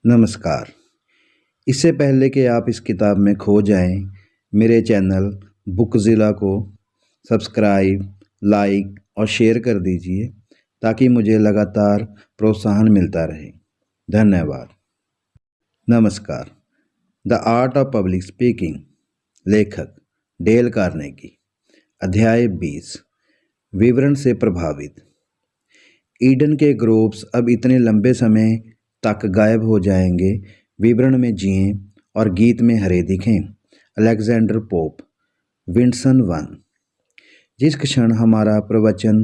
नमस्कार। इससे पहले कि आप इस किताब में खो जाएं, मेरे चैनल बुकज़िला को सब्सक्राइब, लाइक और शेयर कर दीजिए ताकि मुझे लगातार प्रोत्साहन मिलता रहे। धन्यवाद। नमस्कार। The art of public speaking. लेखक डेल कार्नेगी। अध्याय 20। विवरण से प्रभावित। ईडन के ग्रोव्स अब इतने लंबे समय तक गायब हो जाएंगे, विवरण में जिएं और गीत में हरे दिखें। Alexander Pope. विंडसन 1। जिस क्षण हमारा प्रवचन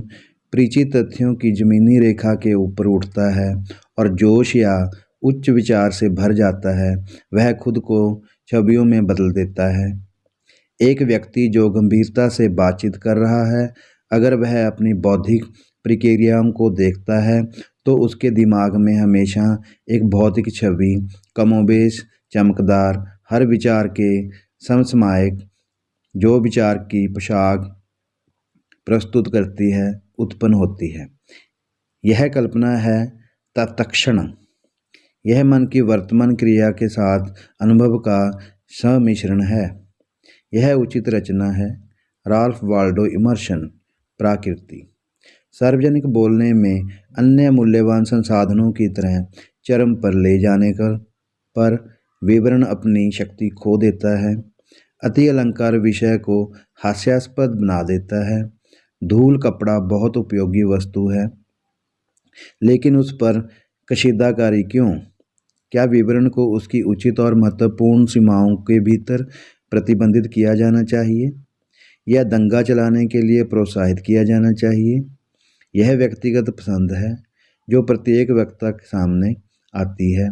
परिचित तथ्यों की ज़मीनी रेखा के ऊपर उठता है और जोश या उच्च विचार से भर जाता है, वह खुद को छवियों में बदल देता है। एक व्यक्ति जो गंभीरता से बातचीत कर रहा है, अगर वह अपनी बौद्धिक प्रक्रियाओं को देखता है तो उसके दिमाग में हमेशा एक भौतिक छवि, कमोबेश चमकदार, हर विचार के समसामयिक, जो विचार की पोशाक प्रस्तुत करती है, उत्पन्न होती है। यह कल्पना है तत्क्षण। यह मन की वर्तमान क्रिया के साथ अनुभव का सम्मिश्रण है। यह उचित रचना है। Ralph Waldo immersion. प्रकृति। सार्वजनिक बोलने में अन्य मूल्यवान संसाधनों की तरह चरम पर ले जाने पर विवरण अपनी शक्ति खो देता है। अति अलंकार विषय को हास्यास्पद बना देता है। धूल कपड़ा बहुत उपयोगी वस्तु है, लेकिन उस पर कशीदाकारी क्यों? क्या विवरण को उसकी उचित और महत्वपूर्ण सीमाओं के भीतर प्रतिबंधित किया जाना चाहिए या दंगा चलाने के लिए प्रोत्साहित किया जाना चाहिए? यह व्यक्तिगत पसंद है जो प्रत्येक वक्ता के सामने आती है,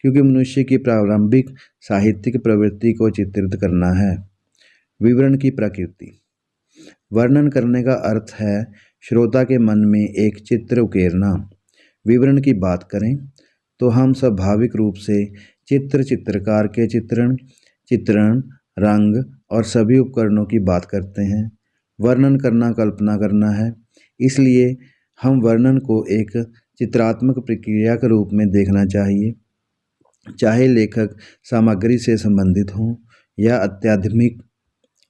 क्योंकि मनुष्य की प्रारंभिक साहित्यिक प्रवृत्ति को चित्रित करना है। विवरण की प्रकृति। वर्णन करने का अर्थ है श्रोता के मन में एक चित्र उकेरना। विवरण की बात करें तो हम स्वाभाविक रूप से चित्रकार के चित्रण, रंग और सभी उपकरणों की बात करते हैं। वर्णन करना कल्पना करना है, इसलिए हम वर्णन को एक चित्रात्मक प्रक्रिया के रूप में देखना चाहिए, चाहे लेखक सामग्री से संबंधित हों या अत्याधुनिक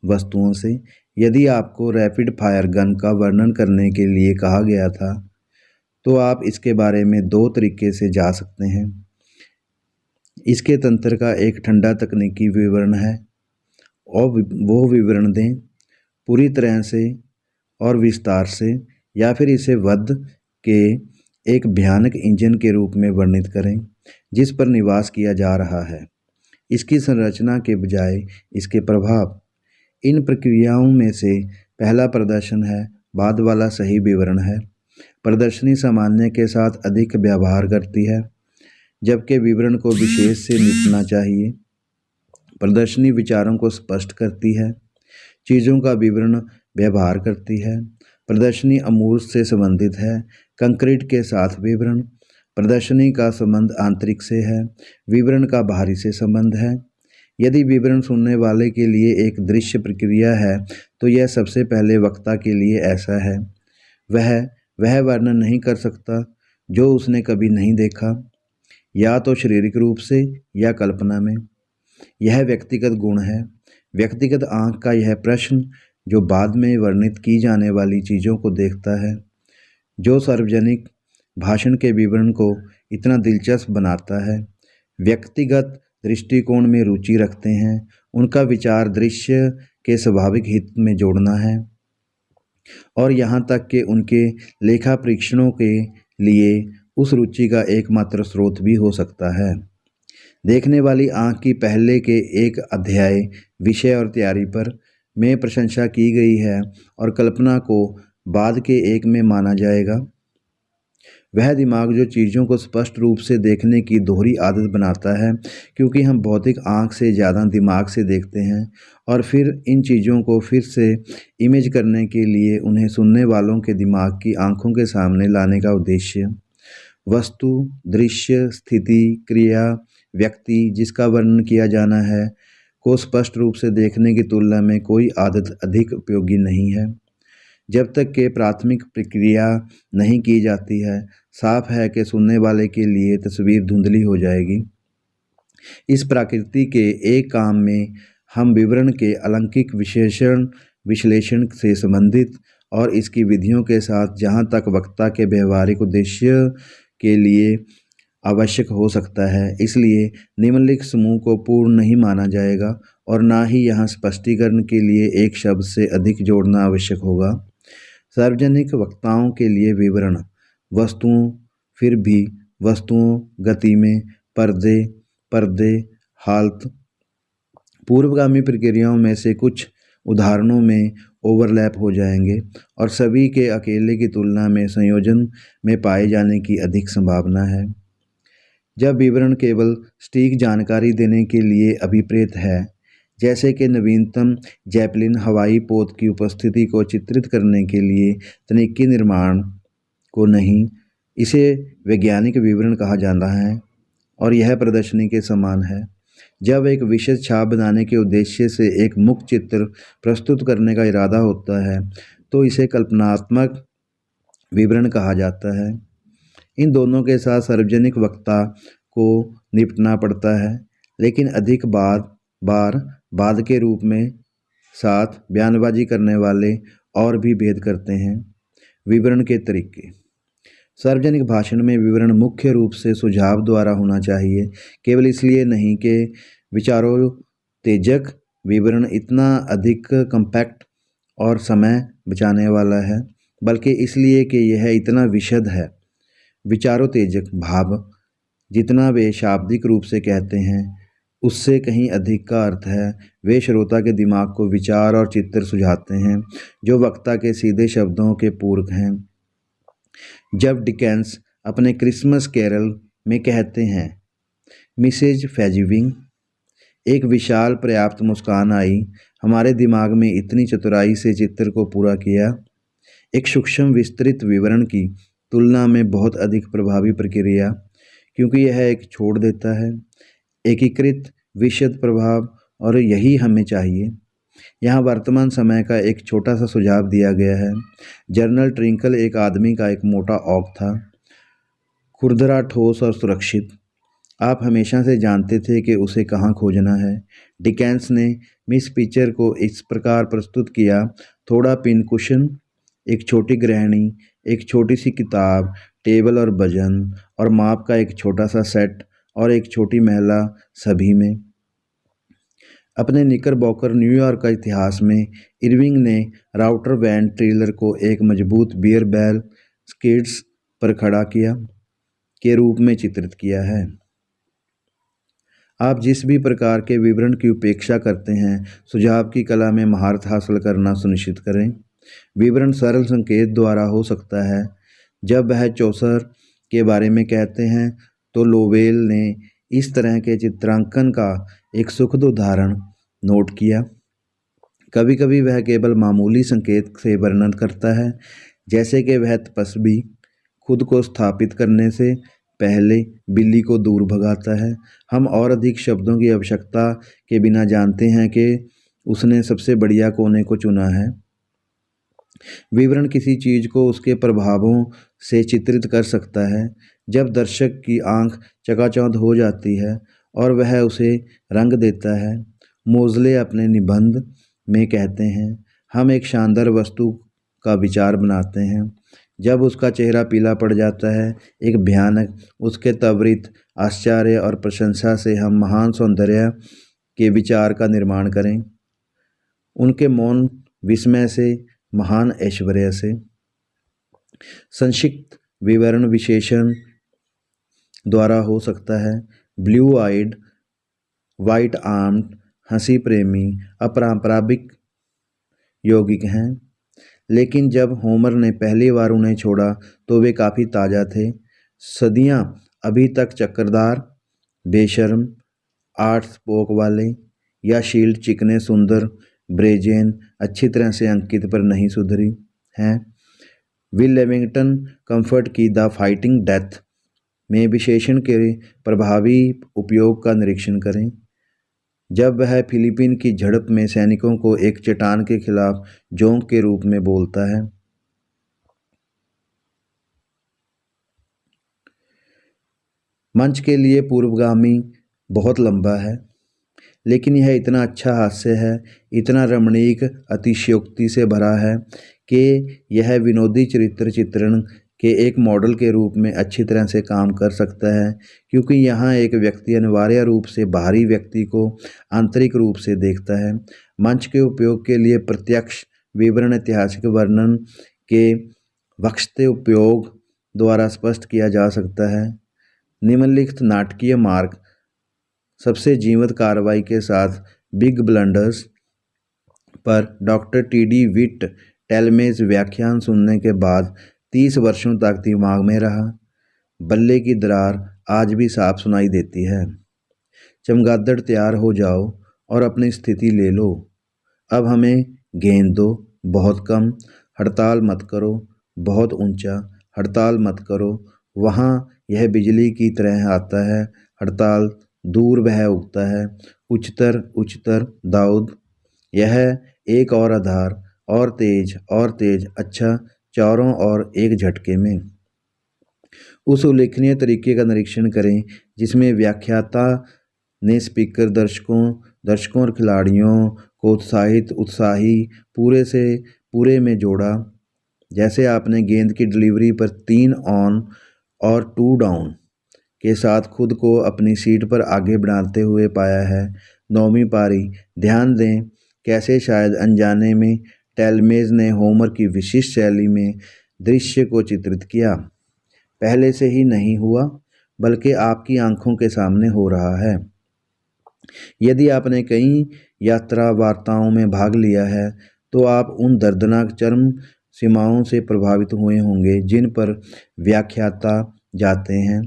वस्तुओं से। यदि आपको रैपिड फायर गन का वर्णन करने के लिए कहा गया था, तो आप इसके बारे में दो तरीके से जा सकते हैं। इसके तंत्र का एक ठंडा तकनीकी विवरण है और वो विवरण दें पूरी तरह से और विस्तार से, या फिर इसे वध के एक भयानक इंजन के रूप में वर्णित करें जिस पर निवास किया जा रहा है, इसकी संरचना के बजाय इसके प्रभाव। इन प्रक्रियाओं में से पहला प्रदर्शन है, बाद वाला सही विवरण है। प्रदर्शनी सामान्य के साथ अधिक व्यवहार करती है, जबकि विवरण को विशेष से निपटना चाहिए। प्रदर्शनी विचारों को स्पष्ट करती है, चीज़ों का विवरण व्यवहार करती है। प्रदर्शनी अमूर्त से संबंधित है, कंक्रीट के साथ विवरण। प्रदर्शनी का संबंध आंतरिक से है, विवरण का बाहरी से संबंध है। यदि विवरण सुनने वाले के लिए एक दृश्य प्रक्रिया है, तो यह सबसे पहले वक्ता के लिए ऐसा है। वह वर्णन नहीं कर सकता जो उसने कभी नहीं देखा, या तो शारीरिक रूप से या कल्पना में। यह व्यक्तिगत गुण है। व्यक्तिगत आँख का यह प्रश्न जो बाद में वर्णित की जाने वाली चीज़ों को देखता है, जो सार्वजनिक भाषण के विवरण को इतना दिलचस्प बनाता है, व्यक्तिगत दृष्टिकोण में रुचि रखते हैं। उनका विचार दृश्य के स्वाभाविक हित में जोड़ना है, और यहाँ तक कि उनके लेखा परीक्षणों के लिए उस रुचि का एकमात्र स्रोत भी हो सकता है। देखने वाली आँख की पहले के एक अध्याय विषय और तैयारी पर में प्रशंसा की गई है और कल्पना को बाद के एक में माना जाएगा। वह दिमाग जो चीज़ों को स्पष्ट रूप से देखने की दोहरी आदत बनाता है, क्योंकि हम भौतिक आँख से ज़्यादा दिमाग से देखते हैं, और फिर इन चीज़ों को फिर से इमेज करने के लिए उन्हें सुनने वालों के दिमाग की आँखों के सामने लाने का उद्देश्य। वस्तु, दृश्य, स्थिति, क्रिया, व्यक्ति जिसका वर्णन किया जाना है को स्पष्ट रूप से देखने की तुलना में कोई आदत अधिक उपयोगी नहीं है। जब तक कि प्राथमिक प्रक्रिया नहीं की जाती है, साफ है कि सुनने वाले के लिए तस्वीर धुंधली हो जाएगी। इस प्रकृति के एक काम में हम विवरण के अलंकिक विश्लेषण से संबंधित और इसकी विधियों के साथ जहाँ तक वक्ता के व्यवहारिक उद्देश्य के लिए आवश्यक हो सकता है, इसलिए निम्नलिखित समूह को पूर्ण नहीं माना जाएगा और ना ही यहाँ स्पष्टीकरण के लिए एक शब्द से अधिक जोड़ना आवश्यक होगा। सार्वजनिक वक्ताओं के लिए विवरण वस्तुओं, फिर भी वस्तुओं, गति में, पर्दे, हालत, पूर्वगामी प्रक्रियाओं में से कुछ उदाहरणों में ओवरलैप हो जाएंगे और सभी के अकेले की तुलना में संयोजन में पाए जाने की अधिक संभावना है। जब विवरण केवल सटीक जानकारी देने के लिए अभिप्रेत है, जैसे कि नवीनतम जैपलिन हवाई पोत की उपस्थिति को चित्रित करने के लिए तकनीकी निर्माण को नहीं, इसे वैज्ञानिक विवरण कहा जाता है और यह प्रदर्शनी के समान है। जब एक विशेष छाप बनाने के उद्देश्य से एक मुक्त चित्र प्रस्तुत करने का इरादा होता है तो इसे कल्पनात्मक विवरण कहा जाता है। इन दोनों के साथ सार्वजनिक वक्ता को निपटना पड़ता है, लेकिन अधिक बार बाद के रूप में साथ बयानबाजी करने वाले और भी भेद करते हैं। विवरण के तरीके। सार्वजनिक भाषण में विवरण मुख्य रूप से सुझाव द्वारा होना चाहिए, केवल इसलिए नहीं कि विचारोत्तेजक विवरण इतना अधिक कॉम्पैक्ट और समय बचाने वाला है, बल्कि इसलिए कि यह इतना विशद है। विचारोत्तेजक भाव जितना वे शाब्दिक रूप से कहते हैं उससे कहीं अधिक का अर्थ है। वे श्रोता के दिमाग को विचार और चित्र सुझाते हैं जो वक्ता के सीधे शब्दों के पूरक हैं। जब डिकेंस अपने क्रिसमस कैरल में कहते हैं, मिसेज फैजिविंग, एक विशाल पर्याप्त मुस्कान आई, हमारे दिमाग में इतनी चतुराई से चित्र को पूरा किया, एक सूक्ष्म विस्तृत विवरण की तुलना में बहुत अधिक प्रभावी प्रक्रिया, क्योंकि यह एक छोड़ देता है एकीकृत विशद प्रभाव, और यही हमें चाहिए। यहाँ वर्तमान समय का एक छोटा सा सुझाव दिया गया है। जर्नल ट्रिंकल एक आदमी का एक मोटा औक था, खुरदरा, ठोस और सुरक्षित। आप हमेशा से जानते थे कि उसे कहाँ खोजना है। डिकेंस ने मिस पिक्चर को इस प्रकार प्रस्तुत किया, थोड़ा पिन कुशन, एक छोटी गृहिणी, एक छोटी सी किताब, टेबल और वजन और माप का एक छोटा सा सेट और एक छोटी महिला सभी में। अपने निकरबॉकर न्यूयॉर्क का इतिहास में इरविंग ने राउटर वैन ट्रेलर को एक मजबूत बियर बैल स्किड्स पर खड़ा किया के रूप में चित्रित किया है। आप जिस भी प्रकार के विवरण की उपेक्षा करते हैं, सुझाव की कला में महारत हासिल करना सुनिश्चित करें। विवरण सरल संकेत द्वारा हो सकता है। जब वह चौसर के बारे में कहते हैं तो लोवेल ने इस तरह के चित्रांकन का एक सुखद उदाहरण नोट किया। कभी कभी वह केवल मामूली संकेत से वर्णन करता है, जैसे कि वह तपस्वी खुद को स्थापित करने से पहले बिल्ली को दूर भगाता है। हम और अधिक शब्दों की आवश्यकता के बिना जानते हैं कि उसने सबसे बढ़िया कोने को चुना है। विवरण किसी चीज़ को उसके प्रभावों से चित्रित कर सकता है। जब दर्शक की आंख चकाचौंध हो जाती है और वह उसे रंग देता है। मोज़ले अपने निबंध में कहते हैं, हम एक शानदार वस्तु का विचार बनाते हैं जब उसका चेहरा पीला पड़ जाता है, एक भयानक, उसके त्वरित आश्चर्य और प्रशंसा से हम महान सौंदर्य के विचार का निर्माण करें, उनके मौन विस्मय से, महान ऐश्वर्य से। संक्षिप्त विवरण विशेषण द्वारा हो सकता है। ब्लू आइड, वाइट आर्म्ड, हंसी प्रेमी, अपरांपरिक यौगिक हैं, लेकिन जब होमर ने पहली बार उन्हें छोड़ा तो वे काफ़ी ताज़ा थे। सदियां अभी तक चक्करदार, बेशर्म, 8 स्पोक वाले या शील्ड चिकने सुंदर ब्रेजेन अच्छी तरह से अंकित पर नहीं सुधरी हैं। विल लेविंगटन कंफर्ट की द फाइटिंग डेथ में विशेषण के प्रभावी उपयोग का निरीक्षण करें। जब वह फिलीपीन की झड़प में सैनिकों को एक चट्टान के खिलाफ जोंक के रूप में बोलता है। मंच के लिए पूर्वगामी बहुत लंबा है, लेकिन यह इतना अच्छा हास्य है, इतना रमणीक अतिशयोक्ति से भरा है कि यह विनोदी चरित्र चित्रण के एक मॉडल के रूप में अच्छी तरह से काम कर सकता है, क्योंकि यहाँ एक व्यक्ति अनिवार्य रूप से बाहरी व्यक्ति को आंतरिक रूप से देखता है। मंच के उपयोग के लिए प्रत्यक्ष विवरण ऐतिहासिक वर्णन के वक्तव्य उपयोग द्वारा स्पष्ट किया जा सकता है। निम्नलिखित नाटकीय मार्ग सबसे जीवंत कार्रवाई के साथ बिग ब्लंडर्स पर डॉक्टर टी.डी. विट टेलमेज व्याख्यान सुनने के बाद 30 वर्षों तक दिमाग में रहा। बल्ले की दरार आज भी साफ सुनाई देती है। चमगादड़ तैयार हो जाओ और अपनी स्थिति ले लो। अब हमें गेंद दो, बहुत कम, हड़ताल मत करो, बहुत ऊंचा, हड़ताल मत करो, वहाँ यह बिजली की तरह आता है, हड़ताल, दूर वह उगता है, उच्चतर उच्चतर, दाऊद, यह एक और आधार, और तेज, अच्छा, चारों और एक झटके में। उस उल्लेखनीय तरीके का निरीक्षण करें जिसमें व्याख्याता ने स्पीकर दर्शकों और खिलाड़ियों को उत्साही पूरे से पूरे में जोड़ा। जैसे आपने गेंद की डिलीवरी पर 3 ऑन और 2 डाउन के साथ खुद को अपनी सीट पर आगे बढ़ाते हुए पाया है। 9वीं पारी, ध्यान दें कैसे शायद अनजाने में टेलमेज ने होमर की विशिष्ट शैली में दृश्य को चित्रित किया। पहले से ही नहीं हुआ, बल्कि आपकी आंखों के सामने हो रहा है। यदि आपने कई यात्रा वार्ताओं में भाग लिया है तो आप उन दर्दनाक चरम सीमाओं से प्रभावित हुए होंगे जिन पर व्याख्याता जाते हैं।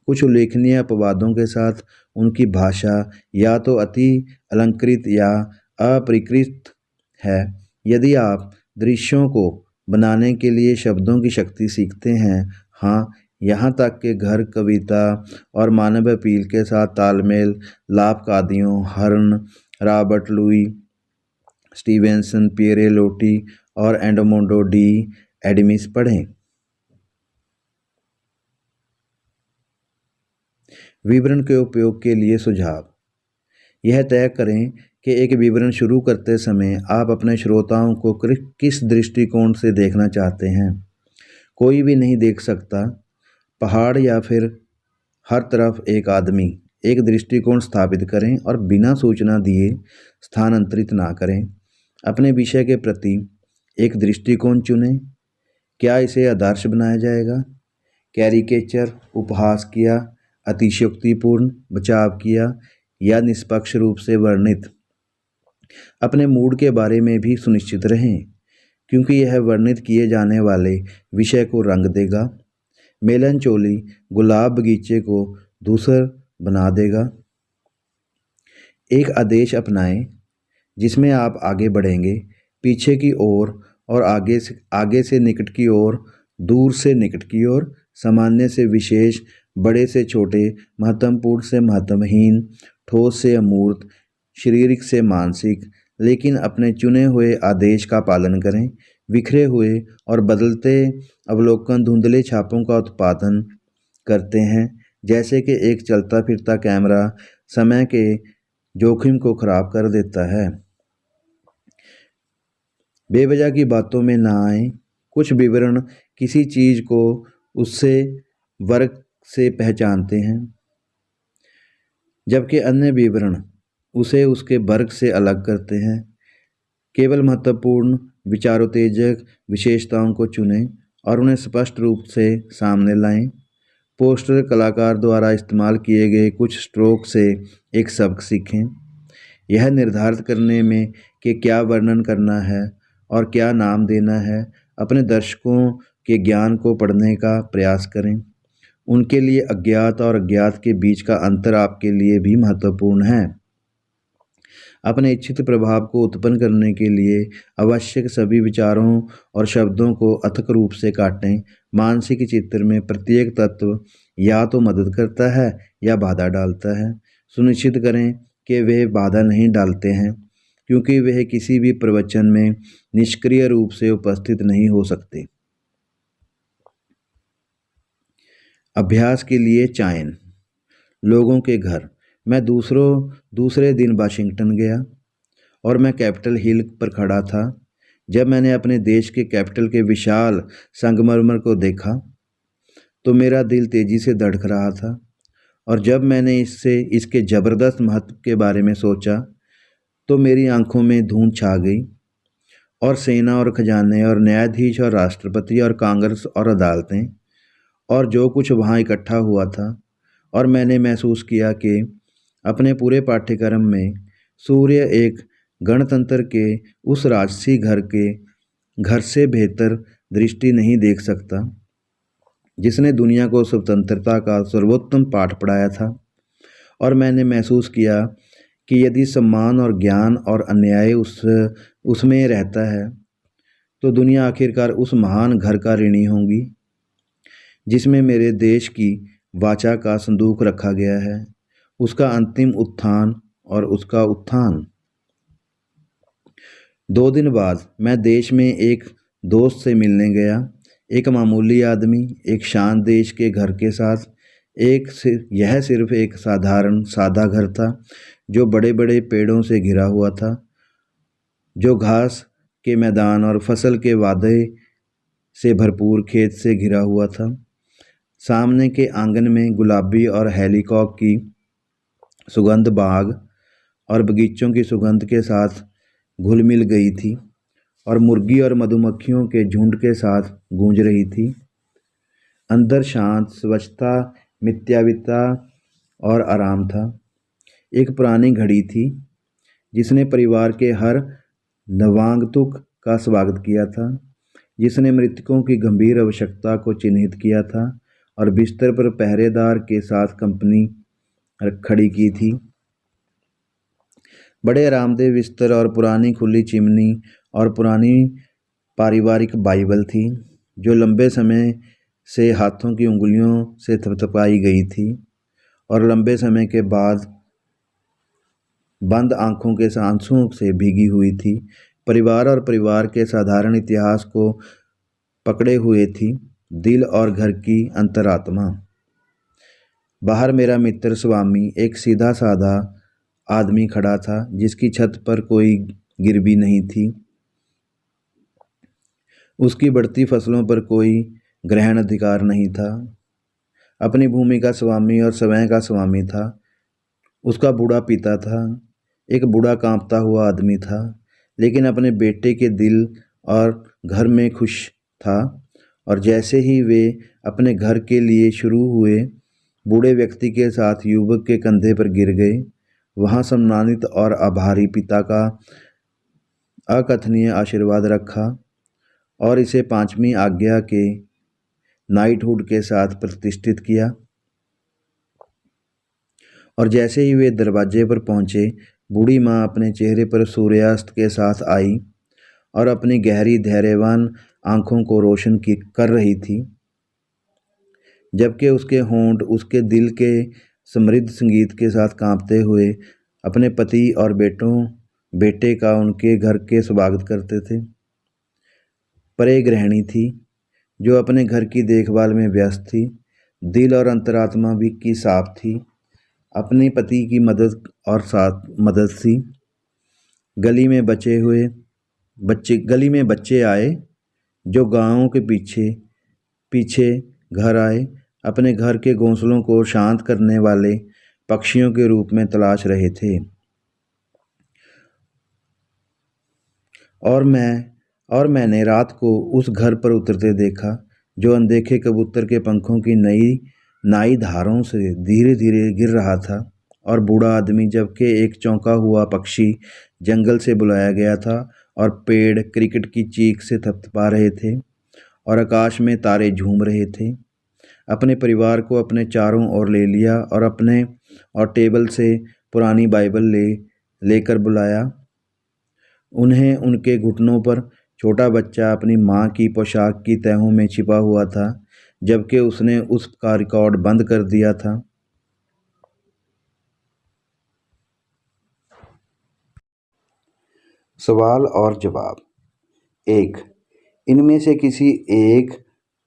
कुछ उल्लेखनीय अपवादों के साथ उनकी भाषा या तो अति अलंकृत या अपरिष्कृत है। यदि आप दृश्यों को बनाने के लिए शब्दों की शक्ति सीखते हैं, हाँ, यहाँ तक कि घर, कविता और मानव अपील के साथ तालमेल, लाभकादियों, हर्न, रॉबर्ट लुई स्टीवेंसन, पियरे लोटी और एडमोंडो डी एडमिस पढ़ें। विवरण के उपयोग के लिए सुझाव। यह तय करें कि एक विवरण शुरू करते समय आप अपने श्रोताओं को किस दृष्टिकोण से देखना चाहते हैं। कोई भी नहीं देख सकता। पहाड़ या फिर हर तरफ एक आदमी। एक दृष्टिकोण स्थापित करें और बिना सूचना दिए स्थानांतरित ना करें। अपने विषय के प्रति एक दृष्टिकोण चुनें। क्या इसे आदर्श बनाया जाएगा? कैरिकेचर, उपहास किया, अतिशयोक्तिपूर्ण, बचाव किया या निष्पक्ष रूप से वर्णित। अपने मूड के बारे में भी सुनिश्चित रहें, क्योंकि यह वर्णित किए जाने वाले विषय को रंग देगा। मेलनचोली गुलाब बगीचे को धूसर बना देगा। एक आदेश अपनाएं जिसमें आप आगे बढ़ेंगे, पीछे की ओर और आगे से निकट की ओर, दूर से निकट की ओर, सामान्य से विशेष, बड़े से छोटे, महत्वपूर्ण से महत्वहीन, ठोस से अमूर्त, शारीरिक से मानसिक, लेकिन अपने चुने हुए आदेश का पालन करें। बिखरे हुए और बदलते अवलोकन धुंधले छापों का उत्पादन करते हैं, जैसे कि एक चलता फिरता कैमरा समय के जोखिम को खराब कर देता है। बेवजह की बातों में ना आए। कुछ विवरण किसी चीज़ को उससे वर्ग से पहचानते हैं, जबकि अन्य विवरण उसे उसके वर्ग से अलग करते हैं। केवल महत्वपूर्ण विचारोत्तेजक विशेषताओं को चुनें और उन्हें स्पष्ट रूप से सामने लाएं। पोस्टर कलाकार द्वारा इस्तेमाल किए गए कुछ स्ट्रोक से एक सबक सीखें। यह निर्धारित करने में कि क्या वर्णन करना है और क्या नाम देना है, अपने दर्शकों के ज्ञान को पढ़ने का प्रयास करें। उनके लिए अज्ञात और अज्ञात के बीच का अंतर आपके लिए भी महत्वपूर्ण है। अपने इच्छित प्रभाव को उत्पन्न करने के लिए आवश्यक सभी विचारों और शब्दों को अथक रूप से काटें। मानसिक चित्र में प्रत्येक तत्व या तो मदद करता है या बाधा डालता है। सुनिश्चित करें कि वे बाधा नहीं डालते हैं, क्योंकि वे किसी भी प्रवचन में निष्क्रिय रूप से उपस्थित नहीं हो सकते। अभ्यास के लिए चयन। लोगों के घर। मैं दूसरे दिन वाशिंगटन गया और मैं कैपिटल हिल पर खड़ा था। जब मैंने अपने देश के कैपिटल के विशाल संगमरमर को देखा तो मेरा दिल तेज़ी से धड़क रहा था, और जब मैंने इसके ज़बरदस्त महत्व के बारे में सोचा तो मेरी आंखों में धुंध छा गई, और सेना और खजाने और न्यायाधीश और राष्ट्रपति और कांग्रेस और अदालतें और जो कुछ वहाँ इकट्ठा हुआ था, और मैंने महसूस किया कि अपने पूरे पाठ्यक्रम में सूर्य एक गणतंत्र के उस राजसी घर से बेहतर दृष्टि नहीं देख सकता जिसने दुनिया को स्वतंत्रता का सर्वोत्तम पाठ पढ़ाया था। और मैंने महसूस किया कि यदि सम्मान और ज्ञान और अन्याय उसमें रहता है तो दुनिया आखिरकार उस महान घर का ऋणी होगी जिसमें मेरे देश की वाचा का संदूक रखा गया है, उसका अंतिम उत्थान और उसका उत्थान। 2 दिन बाद मैं देश में एक दोस्त से मिलने गया, एक मामूली आदमी एक शांत देश के घर के साथ। यह सिर्फ एक साधारण सादा घर था जो बड़े बड़े पेड़ों से घिरा हुआ था, जो घास के मैदान और फसल के वादे से भरपूर खेत से घिरा हुआ था। सामने के आंगन में गुलाबी और हेलीकॉक की सुगंध बाग और बगीचों की सुगंध के साथ घुल मिल गई थी और मुर्गी और मधुमक्खियों के झुंड के साथ गूंज रही थी। अंदर शांत स्वच्छता, मितव्ययिता और आराम था। एक पुरानी घड़ी थी जिसने परिवार के हर नवागंतुक का स्वागत किया था, जिसने मृतकों की गंभीर आवश्यकता को चिन्हित किया था और बिस्तर पर पहरेदार के साथ कंपनी खड़ी की थी। बड़े आरामदेह बिस्तर और पुरानी खुली चिमनी और पुरानी पारिवारिक बाइबल थी जो लंबे समय से हाथों की उंगलियों से थपथपाई गई थी और लंबे समय के बाद बंद आंखों के आंसुओं से भीगी हुई थी। परिवार और परिवार के साधारण इतिहास को पकड़े हुए थी, दिल और घर की अंतरात्मा। बाहर मेरा मित्र स्वामी एक सीधा साधा आदमी खड़ा था जिसकी छत पर कोई गिरवी नहीं थी। उसकी बढ़ती फसलों पर कोई ग्रहण अधिकार नहीं था। अपनी भूमि का स्वामी और समय का स्वामी था। उसका बूढ़ा पिता था, एक बूढ़ा कांपता हुआ आदमी था, लेकिन अपने बेटे के दिल और घर में खुश था। और जैसे ही वे अपने घर के लिए शुरू हुए, बूढ़े व्यक्ति के साथ युवक के कंधे पर गिर गए। वहाँ सम्मानित और आभारी पिता का अकथनीय आशीर्वाद रखा और इसे 5वीं आज्ञा के नाइटहुड के साथ प्रतिष्ठित किया। और जैसे ही वे दरवाजे पर पहुँचे, बूढ़ी माँ अपने चेहरे पर सूर्यास्त के साथ आई और अपनी गहरी धैर्यवान आंखों को रोशन कर रही थी, जबकि उसके होंठ उसके दिल के समृद्ध संगीत के साथ कांपते हुए अपने पति और बेटे का उनके घर के स्वागत करते थे। पर एक गृहिणी थी जो अपने घर की देखभाल में व्यस्त थी, दिल और अंतरात्मा भी की साफ थी। अपने पति की मदद सी। गली में बच्चे आए जो गांवों के पीछे घर आए, अपने घर के घोंसलों को शांत करने वाले पक्षियों के रूप में तलाश रहे थे। और मैंने रात को उस घर पर उतरते देखा जो अनदेखे कबूतर के पंखों की नई धारों से धीरे धीरे गिर रहा था, और बूढ़ा आदमी जबकि एक चौंका हुआ पक्षी जंगल से बुलाया गया था, और पेड़ क्रिकेट की चीख से थपथपा रहे थे और आकाश में तारे झूम रहे थे। अपने परिवार को अपने चारों ओर ले लिया और टेबल से पुरानी बाइबल लेकर बुलाया। उन्हें उनके घुटनों पर छोटा बच्चा अपनी माँ की पोशाक की तहों में छिपा हुआ था, जबकि उसने उसका रिकॉर्ड बंद कर दिया था। सवाल और जवाब। 1. इनमें से किसी एक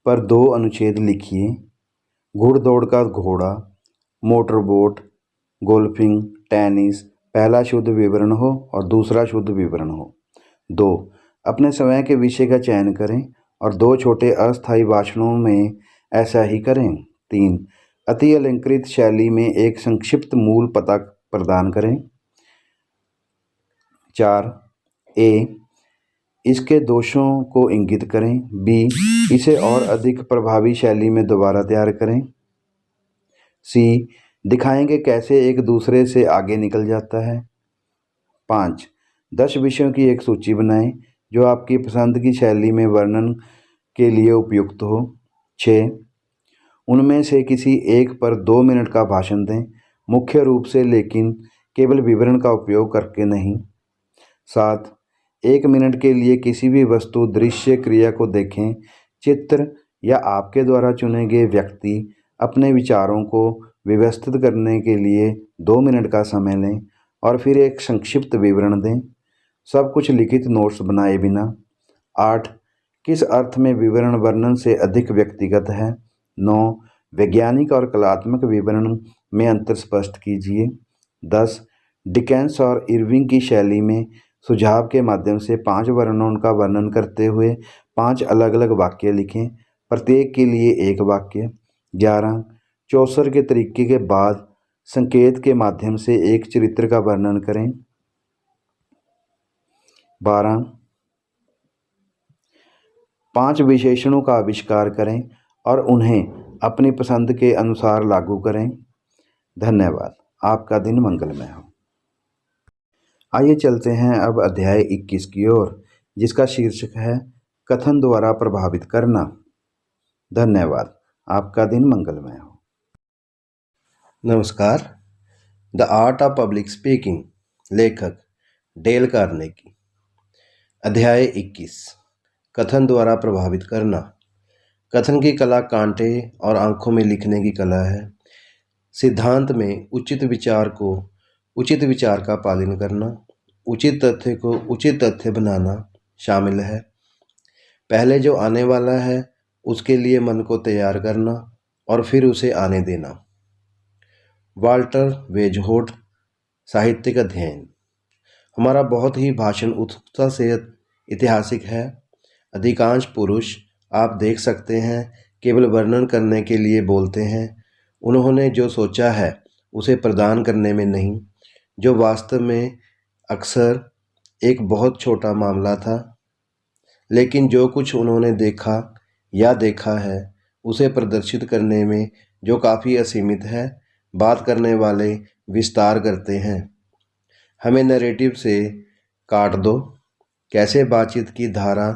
पर 2 अनुच्छेद लिखिए। घुड़दौड़ का घोड़ा, मोटरबोट, गोल्फिंग, टेनिस पहला शुद्ध विवरण हो और दूसरा शुद्ध विवरण हो। 2. अपने स्वयं के विषय का चयन करें और 2 छोटे अस्थायी भाषणों में ऐसा ही करें। 3. अति अलंकृत शैली में एक संक्षिप्त मूल पता प्रदान करें। 4. ए. इसके दोषों को इंगित करें। बी. इसे और अधिक प्रभावी शैली में दोबारा तैयार करें। सी. दिखाएंगे कैसे एक दूसरे से आगे निकल जाता है। 5. 10 विषयों की एक सूची बनाएं जो आपकी पसंद की शैली में वर्णन के लिए उपयुक्त हो। 6. उनमें से किसी एक पर 2 मिनट का भाषण दें, मुख्य रूप से, लेकिन केवल विवरण का उपयोग करके नहीं। 7. 1 मिनट के लिए किसी भी वस्तु, दृश्य, क्रिया को देखें। चित्र या आपके द्वारा चुने गए व्यक्ति अपने विचारों को व्यवस्थित करने के लिए 2 मिनट का समय लें और फिर एक संक्षिप्त विवरण दें, सब कुछ लिखित नोट्स बनाए बिना। 8. किस अर्थ में विवरण वर्णन से अधिक व्यक्तिगत है। 9. वैज्ञानिक और कलात्मक विवरण में अंतर स्पष्ट कीजिए। 10. डिकेंस और इरविंग की शैली में सुझाव के माध्यम से 5 वर्णनों का वर्णन करते हुए 5 अलग अलग वाक्य लिखें, प्रत्येक के लिए एक वाक्य। 11. चौसर के तरीके के बाद संकेत के माध्यम से एक चरित्र का वर्णन करें। 12. 5 विशेषणों का आविष्कार करें और उन्हें अपनी पसंद के अनुसार लागू करें। धन्यवाद। आपका दिन मंगलमय हो। आइए चलते हैं अब अध्याय 21 की ओर, जिसका शीर्षक है कथन द्वारा प्रभावित करना। धन्यवाद। आपका दिन मंगलमय हो। नमस्कार। The art of public speaking, लेखक डेल कार्नेगी। अध्याय 21, कथन द्वारा प्रभावित करना। कथन की कला कांटे और आंखों में लिखने की कला है। सिद्धांत में उचित विचार का पालन करना, उचित तथ्य को उचित तथ्य बनाना शामिल है। पहले जो आने वाला है उसके लिए मन को तैयार करना और फिर उसे आने देना। वाल्टर वेजहोट, साहित्यिक अध्ययन। हमारा बहुत ही भाषण उत्सुकता से ऐतिहासिक है। अधिकांश पुरुष, आप देख सकते हैं, केवल वर्णन करने के लिए बोलते हैं। उन्होंने जो सोचा है उसे प्रदान करने में नहीं, जो वास्तव में अक्सर एक बहुत छोटा मामला था। लेकिन जो कुछ उन्होंने देखा है उसे प्रदर्शित करने में जो काफ़ी असीमित है। बात करने वाले विस्तार करते हैं। हमें नैरेटिव से काट दो। कैसे बातचीत की धारा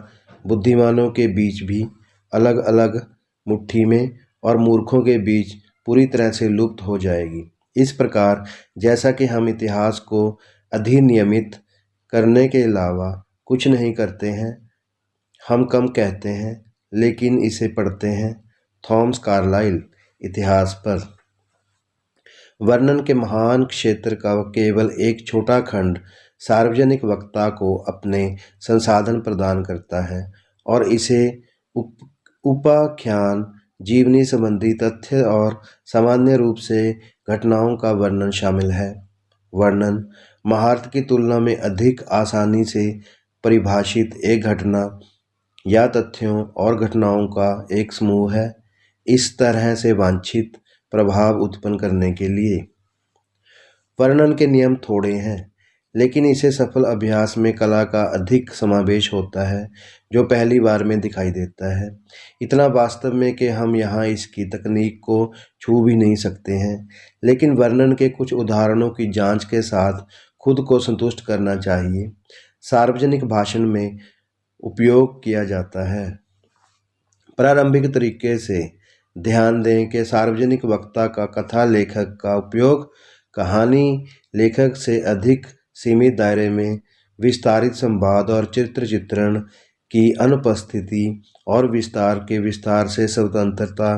बुद्धिमानों के बीच भी अलग अलग मुट्ठी में और मूर्खों के बीच पूरी तरह से लुप्त हो जाएगी। इस प्रकार जैसा कि हम इतिहास को अधिनियमित करने के अलावा कुछ नहीं करते हैं, हम कम कहते हैं लेकिन इसे पढ़ते हैं। थॉमस कार्लाइल, इतिहास पर। वर्णन के महान क्षेत्र का केवल एक छोटा खंड सार्वजनिक वक्ता को अपने संसाधन प्रदान करता है और इसे उपाख्यान, जीवनी संबंधी तथ्य और सामान्य रूप से घटनाओं का वर्णन शामिल है। वर्णन महारत की तुलना में अधिक आसानी से परिभाषित एक घटना या तथ्यों और घटनाओं का एक समूह है, इस तरह से वांछित प्रभाव उत्पन्न करने के लिए। वर्णन के नियम थोड़े हैं, लेकिन इसे सफल अभ्यास में कला का अधिक समावेश होता है जो पहली बार में दिखाई देता है। इतना वास्तव में कि हम यहाँ इसकी तकनीक को छू भी नहीं सकते हैं, लेकिन वर्णन के कुछ उदाहरणों की जांच के साथ खुद को संतुष्ट करना चाहिए। सार्वजनिक भाषण में उपयोग किया जाता है। प्रारंभिक तरीके से ध्यान दें कि सार्वजनिक वक्ता का कथा लेखक का उपयोग कहानी लेखक से अधिक सीमित दायरे में विस्तारित संवाद और चित्रण की अनुपस्थिति और विस्तार से स्वतंत्रता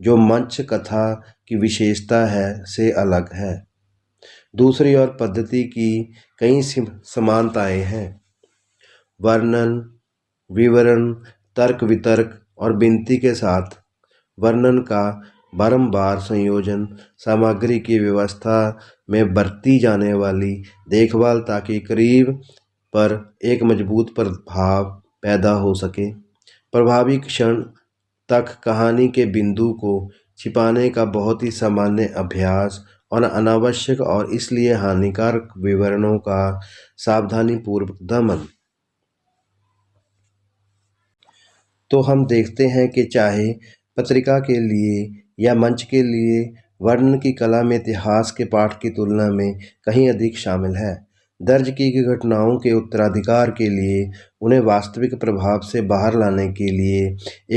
जो मंच कथा की विशेषता है से अलग है। दूसरी ओर पद्धति की कई समानताएं हैं। वर्णन, विवरण, तर्क वितर्क और विनती के साथ वर्णन का बारंबार संयोजन, सामग्री की व्यवस्था में बरती जाने वाली देखभाल ताकि करीब पर एक मजबूत प्रभाव पैदा हो सके। प्रभावी क्षण तक कहानी के बिंदु को छिपाने का बहुत ही सामान्य अभ्यास और अनावश्यक और इसलिए हानिकारक विवरणों का सावधानीपूर्वक दमन। तो हम देखते हैं कि चाहे पत्रिका के लिए या मंच के लिए वर्णन की कला में इतिहास के पाठ की तुलना में कहीं अधिक शामिल है। दर्ज की गई घटनाओं के उत्तराधिकार के लिए उन्हें वास्तविक प्रभाव से बाहर लाने के लिए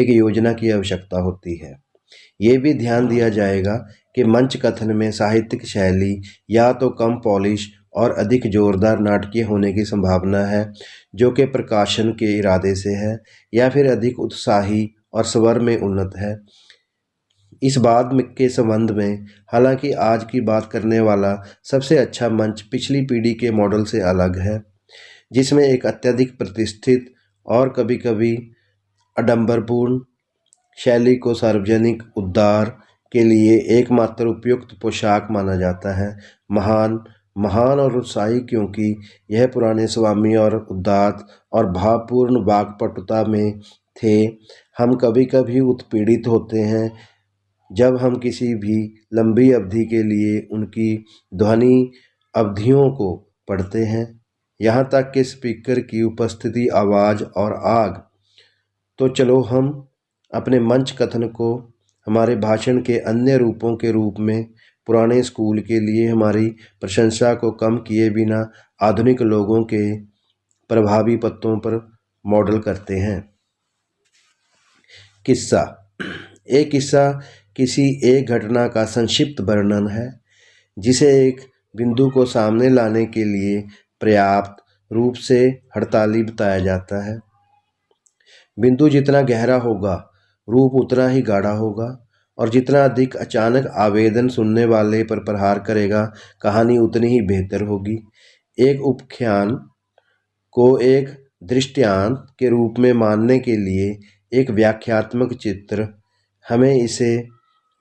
एक योजना की आवश्यकता होती है। ये भी ध्यान दिया जाएगा कि मंच कथन में साहित्यिक शैली या तो कम पॉलिश और अधिक जोरदार नाटकीय होने की संभावना है, जो कि प्रकाशन के इरादे से है, या फिर अधिक उत्साही और स्वर में उन्नत है। इस बात के संबंध में हालांकि आज की बात करने वाला सबसे अच्छा मंच पिछली पीढ़ी के मॉडल से अलग है, जिसमें एक अत्यधिक प्रतिष्ठित और कभी-कभी आडंबरपूर्ण शैली को सार्वजनिक उद्धार के लिए एकमात्र उपयुक्त पोशाक माना जाता है। महान और उत्साही क्योंकि यह पुराने स्वामी और उदात्त और भावपूर्ण वाक्पटुता में थे। हम कभी कभी उत्पीड़ित होते हैं जब हम किसी भी लंबी अवधि के लिए उनकी ध्वनि अवधियों को पढ़ते हैं, यहाँ तक कि स्पीकर की उपस्थिति, आवाज़ और आग। तो चलो हम अपने मंच कथन को हमारे भाषण के अन्य रूपों के रूप में पुराने स्कूल के लिए हमारी प्रशंसा को कम किए बिना आधुनिक लोगों के प्रभावी पत्तों पर मॉडल करते हैं। किस्सा। एक किस्सा किसी एक घटना का संक्षिप्त वर्णन है जिसे एक बिंदु को सामने लाने के लिए पर्याप्त रूप से हड़ताली बताया जाता है। बिंदु जितना गहरा होगा, रूप उतना ही गाढ़ा होगा, और जितना अधिक अचानक आवेदन सुनने वाले पर प्रहार करेगा, कहानी उतनी ही बेहतर होगी। एक उपाख्यान को एक दृष्टांत के रूप में मानने के लिए एक व्याख्यात्मक चित्र हमें इसे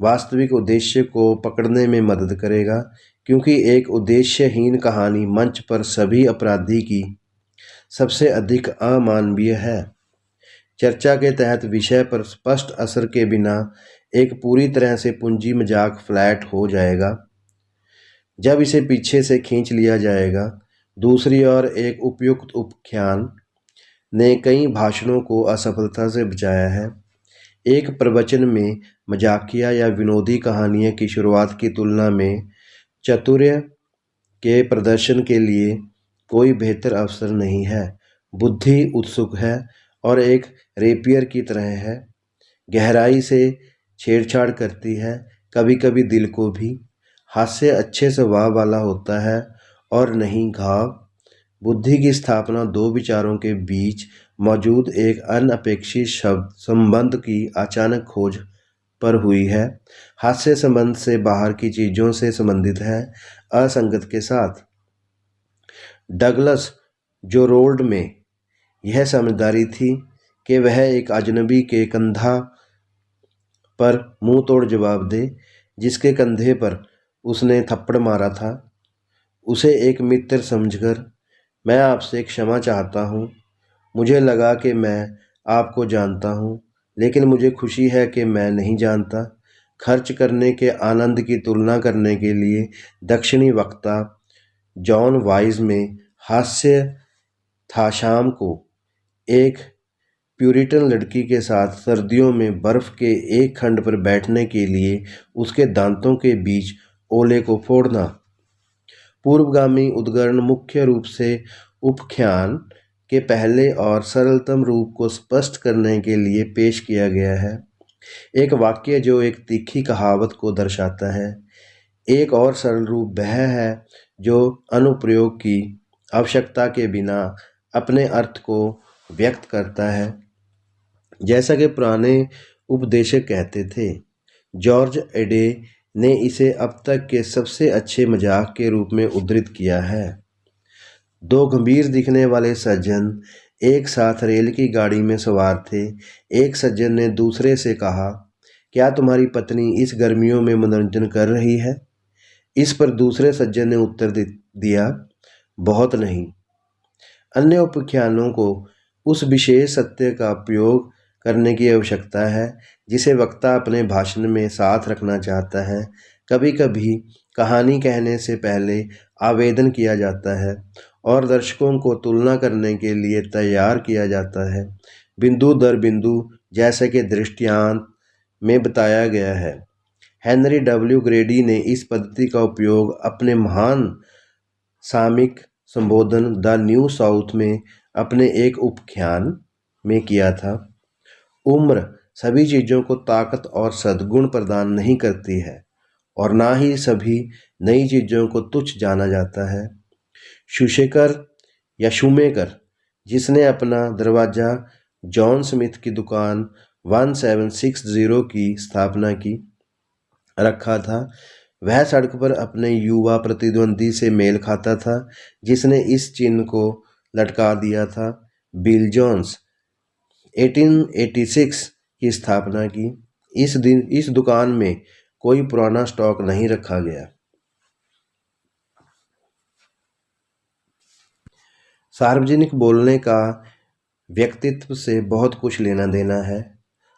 वास्तविक उद्देश्य को पकड़ने में मदद करेगा, क्योंकि एक उद्देश्यहीन कहानी मंच पर सभी अपराधी की सबसे अधिक अमानवीय है। चर्चा के तहत विषय पर स्पष्ट असर के बिना एक पूरी तरह से पूंजी मजाक फ्लैट हो जाएगा जब इसे पीछे से खींच लिया जाएगा। दूसरी ओर एक उपयुक्त उपाख्यान ने कई भाषणों को असफलता से बचाया है। एक प्रवचन में मजाकिया या विनोदी कहानियों की शुरुआत की तुलना में चातुर्य के प्रदर्शन के लिए कोई बेहतर अवसर नहीं है। बुद्धि उत्सुक है और एक रेपियर की तरह है, गहराई से छेड़छाड़ करती है, कभी कभी दिल को भी। हास्य अच्छे स्वभाव वाला होता है और नहीं घाव। बुद्धि की स्थापना दो विचारों के बीच मौजूद एक अनपेक्षित शब्द संबंध की अचानक खोज पर हुई है। हास्य संबंध से बाहर की चीज़ों से संबंधित है, असंगत के साथ। डगलस जोरोल्ड में यह समझदारी थी कि वह एक अजनबी के कंधा पर मुंह तोड़ जवाब दे, जिसके कंधे पर उसने थप्पड़ मारा था। उसे एक मित्र समझकर, मैं आपसे क्षमा चाहता हूँ। मुझे लगा कि मैं आपको जानता हूँ, लेकिन मुझे खुशी है कि मैं नहीं जानता। खर्च करने के आनंद की तुलना करने के लिए दक्षिणी वक्ता जॉन वाइज में हास्य था। शाम को एक प्यूरिटन लड़की के साथ सर्दियों में बर्फ के एक खंड पर बैठने के लिए उसके दांतों के बीच ओले को फोड़ना। पूर्वगामी उद्गरण मुख्य रूप से उपाख्यान के पहले और सरलतम रूप को स्पष्ट करने के लिए पेश किया गया है। एक वाक्य जो एक तीखी कहावत को दर्शाता है। एक और सरल रूप वह है जो अनुप्रयोग की आवश्यकता के बिना अपने अर्थ को व्यक्त करता है। जैसा कि पुराने उपदेशक कहते थे, जॉर्ज एडे ने इसे अब तक के सबसे अच्छे मजाक के रूप में उद्धृत किया है। दो गंभीर दिखने वाले सज्जन एक साथ रेल की गाड़ी में सवार थे। एक सज्जन ने दूसरे से कहा क्या तुम्हारी पत्नी इस गर्मियों में मनोरंजन कर रही है? इस पर दूसरे सज्जन ने उत्तर दिया, बहुत नहीं। अन्य उपाख्यानों को उस विशेष सत्य का उपयोग करने की आवश्यकता है जिसे वक्ता अपने भाषण में साथ रखना चाहता है। कभी कभी कहानी कहने से पहले आवेदन किया जाता है और दर्शकों को तुलना करने के लिए तैयार किया जाता है, बिंदु दर बिंदु, जैसे कि दृष्टांत में बताया गया है। हेनरी डब्ल्यू ग्रेडी ने इस पद्धति का उपयोग अपने महान सामयिक संबोधन द न्यू साउथ में अपने एक उपाख्यान में किया था। उम्र सभी चीज़ों को ताकत और सद्गुण प्रदान नहीं करती है और ना ही सभी नई चीज़ों को तुच्छ जाना जाता है। शूमेकर जिसने अपना दरवाज़ा जॉन स्मिथ की दुकान 1760 की स्थापना की रखा था, वह सड़क पर अपने युवा प्रतिद्वंदी से मेल खाता था जिसने इस चिन्ह को लटका दिया था। बिल जोन्स 1886 की स्थापना की। इस दुकान में कोई पुराना स्टॉक नहीं रखा गया। सार्वजनिक बोलने का व्यक्तित्व से बहुत कुछ लेना देना है,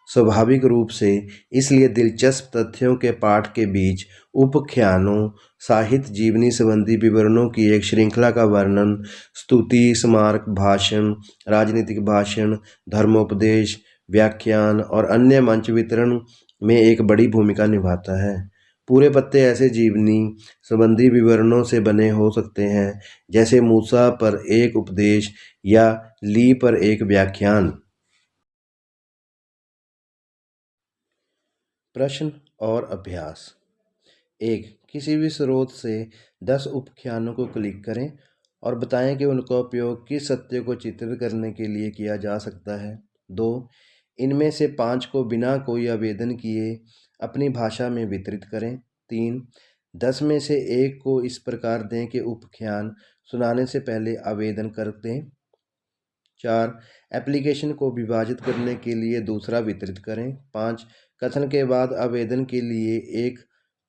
स्वाभाविक रूप से। इसलिए दिलचस्प तथ्यों के पाठ के बीच उपाख्यानों, साहित्य जीवनी संबंधी विवरणों की एक श्रृंखला का वर्णन स्तुति, स्मारक भाषण, राजनीतिक भाषण, धर्मोपदेश, व्याख्यान और अन्य मंच वितरण में एक बड़ी भूमिका निभाता है। पूरे पत्ते ऐसे जीवनी संबंधी विवरणों से बने हो सकते हैं जैसे मूसा पर एक उपदेश या ली पर एक व्याख्यान। प्रश्न और अभ्यास। 1. किसी भी स्रोत से 10 उपाख्यानों को क्लिक करें और बताएं कि उनका उपयोग किस सत्य को चित्रित करने के लिए किया जा सकता है। 2. इनमें से 5 को बिना कोई आवेदन किए अपनी भाषा में वितरित करें। 3. 10 में से 1 को इस प्रकार दें कि उपाख्यान सुनाने से पहले आवेदन कर दें। 4. एप्लीकेशन को विभाजित करने के लिए दूसरा वितरित करें। 5. कथन के बाद आवेदन के लिए एक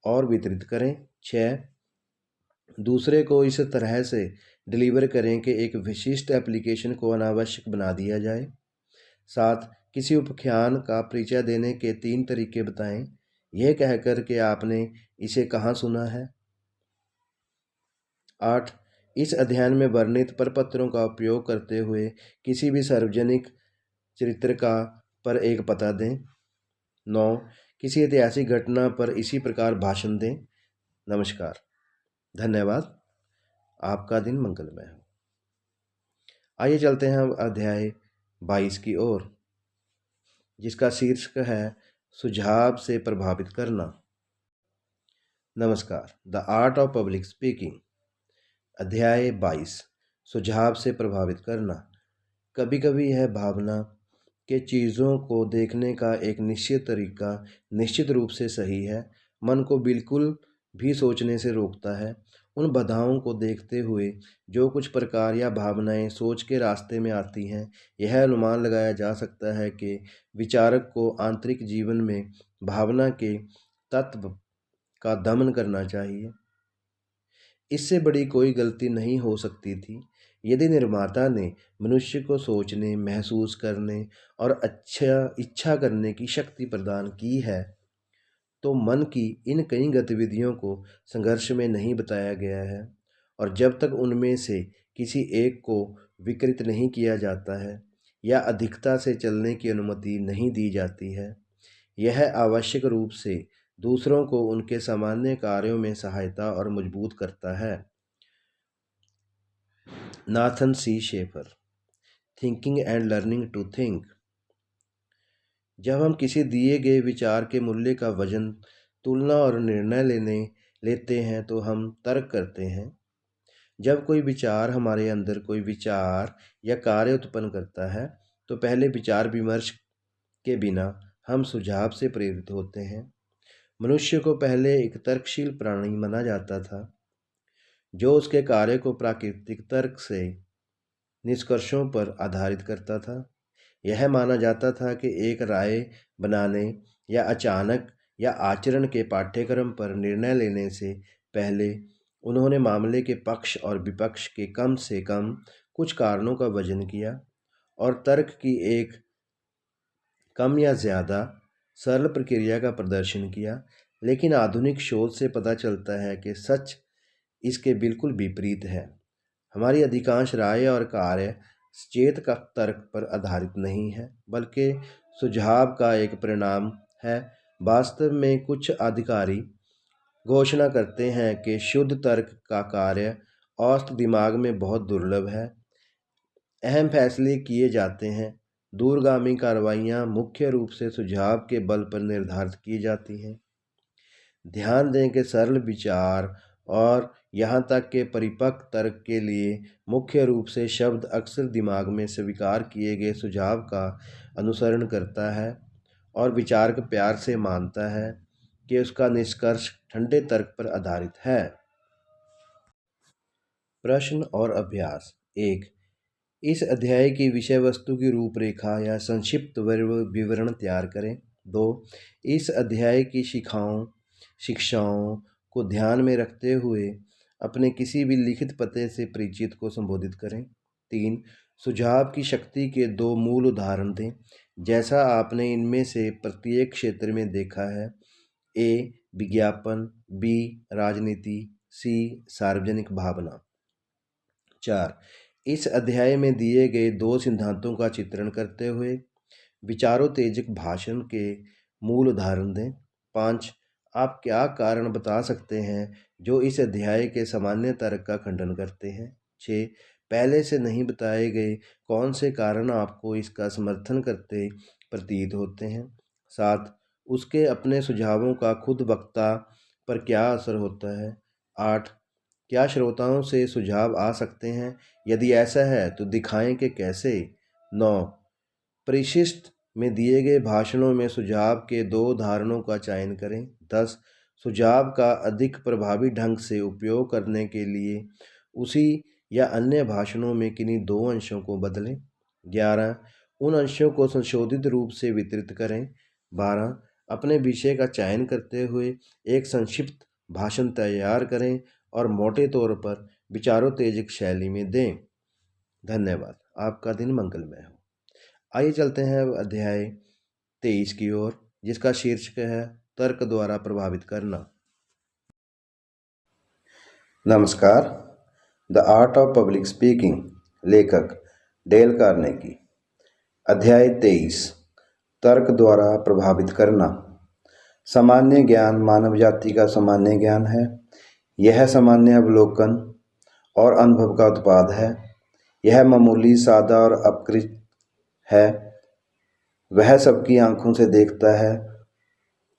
और वितरित करें। 6. दूसरे को इस तरह से डिलीवर करें कि एक विशिष्ट एप्लीकेशन को अनावश्यक बना दिया जाए। 7. किसी उपाख्यान का परिचय देने के 3 तरीके बताएं, यह कहकर कि आपने इसे कहाँ सुना है। 8. इस अध्ययन में वर्णित प्रपत्रों का उपयोग करते हुए किसी भी सार्वजनिक चरित्र का पर एक पता दें। 9. किसी ऐतिहासिक घटना पर इसी प्रकार भाषण दें। नमस्कार, धन्यवाद, आपका दिन मंगलमय हो। आइए चलते हैं अब अध्याय 22 की ओर, जिसका शीर्षक है सुझाव से प्रभावित करना। नमस्कार, the art of public speaking. अध्याय 22, सुझाव से प्रभावित करना। कभी कभी यह भावना कि चीज़ों को देखने का एक निश्चित तरीका निश्चित रूप से सही है, मन को बिल्कुल भी सोचने से रोकता है। उन बाधाओं को देखते हुए जो कुछ प्रकार या भावनाएं सोच के रास्ते में आती हैं, यह अनुमान लगाया जा सकता है कि विचारक को आंतरिक जीवन में भावना के तत्व का दमन करना चाहिए। इससे बड़ी कोई गलती नहीं हो सकती थी यदि निर्माता ने मनुष्य को सोचने, महसूस करने और इच्छा करने की शक्ति प्रदान की है, तो मन की इन कई गतिविधियों को संघर्ष में नहीं बताया गया है, और जब तक उनमें से किसी एक को विकृत नहीं किया जाता है या अधिकता से चलने की अनुमति नहीं दी जाती है, यह आवश्यक रूप से दूसरों को उनके सामान्य कार्यों में सहायता और मजबूत करता है। Nathan C Schaefer, Thinking and Learning to Think. जब हम किसी दिए गए विचार के मूल्य का वजन, तुलना और निर्णय लेते हैं तो हम तर्क करते हैं। जब कोई विचार हमारे अंदर कोई विचार या कार्य उत्पन्न करता है तो पहले विचार विमर्श के बिना हम सुझाव से प्रेरित होते हैं। मनुष्य को पहले एक तर्कशील प्राणी माना जाता था जो उसके कार्य को प्राकृतिक तर्क से निष्कर्षों पर आधारित करता था। यह माना जाता था कि एक राय बनाने या अचानक या आचरण के पाठ्यक्रम पर निर्णय लेने से पहले उन्होंने मामले के पक्ष और विपक्ष के कम से कम कुछ कारणों का वजन किया और तर्क की एक कम या ज़्यादा सरल प्रक्रिया का प्रदर्शन किया। लेकिन आधुनिक शोध से पता चलता है कि सच इसके बिल्कुल विपरीत है। हमारी अधिकांश राय और कार्य सचेत का तर्क पर आधारित नहीं है, बल्कि सुझाव का एक परिणाम है। वास्तव में कुछ अधिकारी घोषणा करते हैं कि शुद्ध तर्क का कार्य औसत दिमाग में बहुत दुर्लभ है। अहम फैसले किए जाते हैं। दूरगामी कार्रवाइयाँ मुख्य रूप से सुझाव के बल पर निर्धारित की जाती हैं। ध्यान दें कि सरल विचार और यहाँ तक कि परिपक्व तर्क के लिए मुख्य रूप से शब्द अक्सर दिमाग में स्वीकार किए गए सुझाव का अनुसरण करता है और विचारक प्यार से मानता है कि उसका निष्कर्ष ठंडे तर्क पर आधारित है। प्रश्न और अभ्यास 1। इस अध्याय की विषय वस्तु की रूपरेखा या संक्षिप्त विवरण तैयार करें। 2। इस अध्याय की शिक्षाओं को ध्यान में रखते हुए अपने किसी भी लिखित पते से परिचित को संबोधित करें। 3। सुझाव की शक्ति के 2 मूल उदाहरण दें, जैसा आपने इनमें से प्रत्येक क्षेत्र में देखा है। ए. विज्ञापन, बी. राजनीति, सी. सार्वजनिक भावना। 4। इस अध्याय में दिए गए 2 सिद्धांतों का चित्रण करते हुए विचारोत्तेजक भाषण के मूल उदाहरण दें। 5। आप क्या कारण बता सकते हैं जो इस अध्याय के सामान्य तर्क का खंडन करते हैं। 6। पहले से नहीं बताए गए कौन से कारण आपको इसका समर्थन करते प्रतीत होते हैं। 7। उसके अपने सुझावों का खुद वक्ता पर क्या असर होता है। 8। क्या श्रोताओं से सुझाव आ सकते हैं? यदि ऐसा है तो दिखाएं कि कैसे। 9। परिशिष्ट में दिए गए भाषणों में सुझाव के 2 उदाहरणों का चयन करें। 10। सुझाव का अधिक प्रभावी ढंग से उपयोग करने के लिए उसी या अन्य भाषणों में किन्हीं 2 अंशों को बदलें। 11। उन अंशों को संशोधित रूप से वितरित करें। 12। अपने विषय का चयन करते हुए एक संक्षिप्त भाषण तैयार करें और मोटे तौर पर विचारोत्तेजक शैली में दें। धन्यवाद। आपका दिन मंगलमय हो। आइए चलते हैं अध्याय 23 की ओर, जिसका शीर्षक है तर्क द्वारा प्रभावित करना। नमस्कार। The art of public speaking, लेखक डेल कार्नेगी। अध्याय 23, तर्क द्वारा प्रभावित करना। सामान्य ज्ञान मानव जाति का सामान्य ज्ञान है। यह सामान्य अवलोकन और अनुभव का उत्पाद है। यह मामूली, सादा और अपकृत है। वह सबकी आंखों से देखता है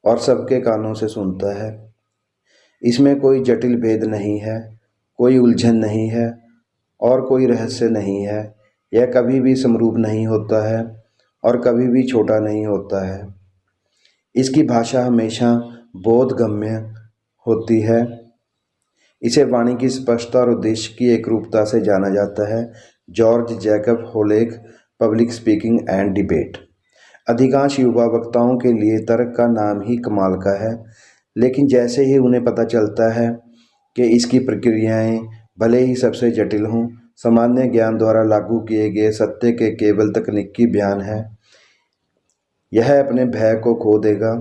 और सबके कानों से सुनता है। इसमें कोई जटिल भेद नहीं है, कोई उलझन नहीं है और कोई रहस्य नहीं है। यह कभी भी समरूप नहीं होता है और कभी भी छोटा नहीं होता है। इसकी भाषा हमेशा बोधगम्य होती है। इसे वाणी की स्पष्टता और उद्देश्य की एकरूपता से जाना जाता है। George Jacob Holyoake, public speaking and debate. अधिकांश युवा वक्ताओं के लिए तर्क का नाम ही कमाल का है, लेकिन जैसे ही उन्हें पता चलता है कि इसकी प्रक्रियाएं भले ही सबसे जटिल हों, सामान्य ज्ञान द्वारा लागू किए गए सत्य के केवल तकनीकी बयान है, यह अपने भय को खो देगा।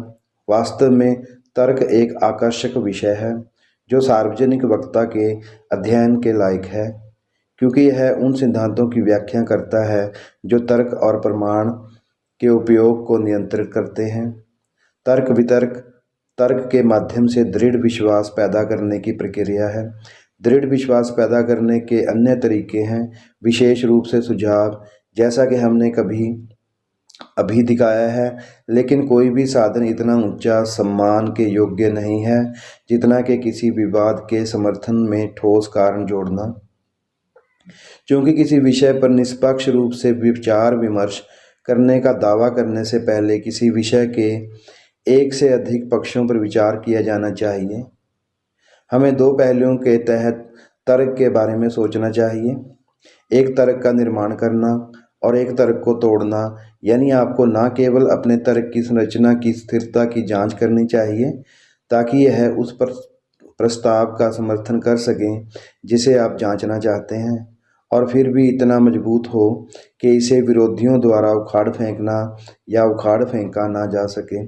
वास्तव में तर्क एक आकर्षक विषय है जो सार्वजनिक वक्ता के अध्ययन के लायक है, क्योंकि यह उन सिद्धांतों की व्याख्या करता है जो तर्क और प्रमाण के उपयोग को नियंत्रित करते हैं। तर्क वितर्क तर्क के माध्यम से दृढ़ विश्वास पैदा करने की प्रक्रिया है। दृढ़ विश्वास पैदा करने के अन्य तरीके हैं, विशेष रूप से सुझाव, जैसा कि हमने अभी दिखाया है। लेकिन कोई भी साधन इतना ऊंचा सम्मान के योग्य नहीं है जितना कि किसी विवाद के समर्थन में ठोस कारण जोड़ना। क्योंकि किसी विषय पर निष्पक्ष रूप से विचार विमर्श करने का दावा करने से पहले किसी विषय के एक से अधिक पक्षों पर विचार किया जाना चाहिए। हमें 2 पहलुओं के तहत तर्क के बारे में सोचना चाहिए। एक, तर्क का निर्माण करना और एक तर्क को तोड़ना, यानी आपको न केवल अपने तर्क की संरचना की स्थिरता की जांच करनी चाहिए ताकि यह उस पर प्रस्ताव का समर्थन कर सकें जिसे आप जांचना चाहते हैं, और फिर भी इतना मजबूत हो कि इसे विरोधियों द्वारा उखाड़ फेंकना या उखाड़ फेंका ना जा सके।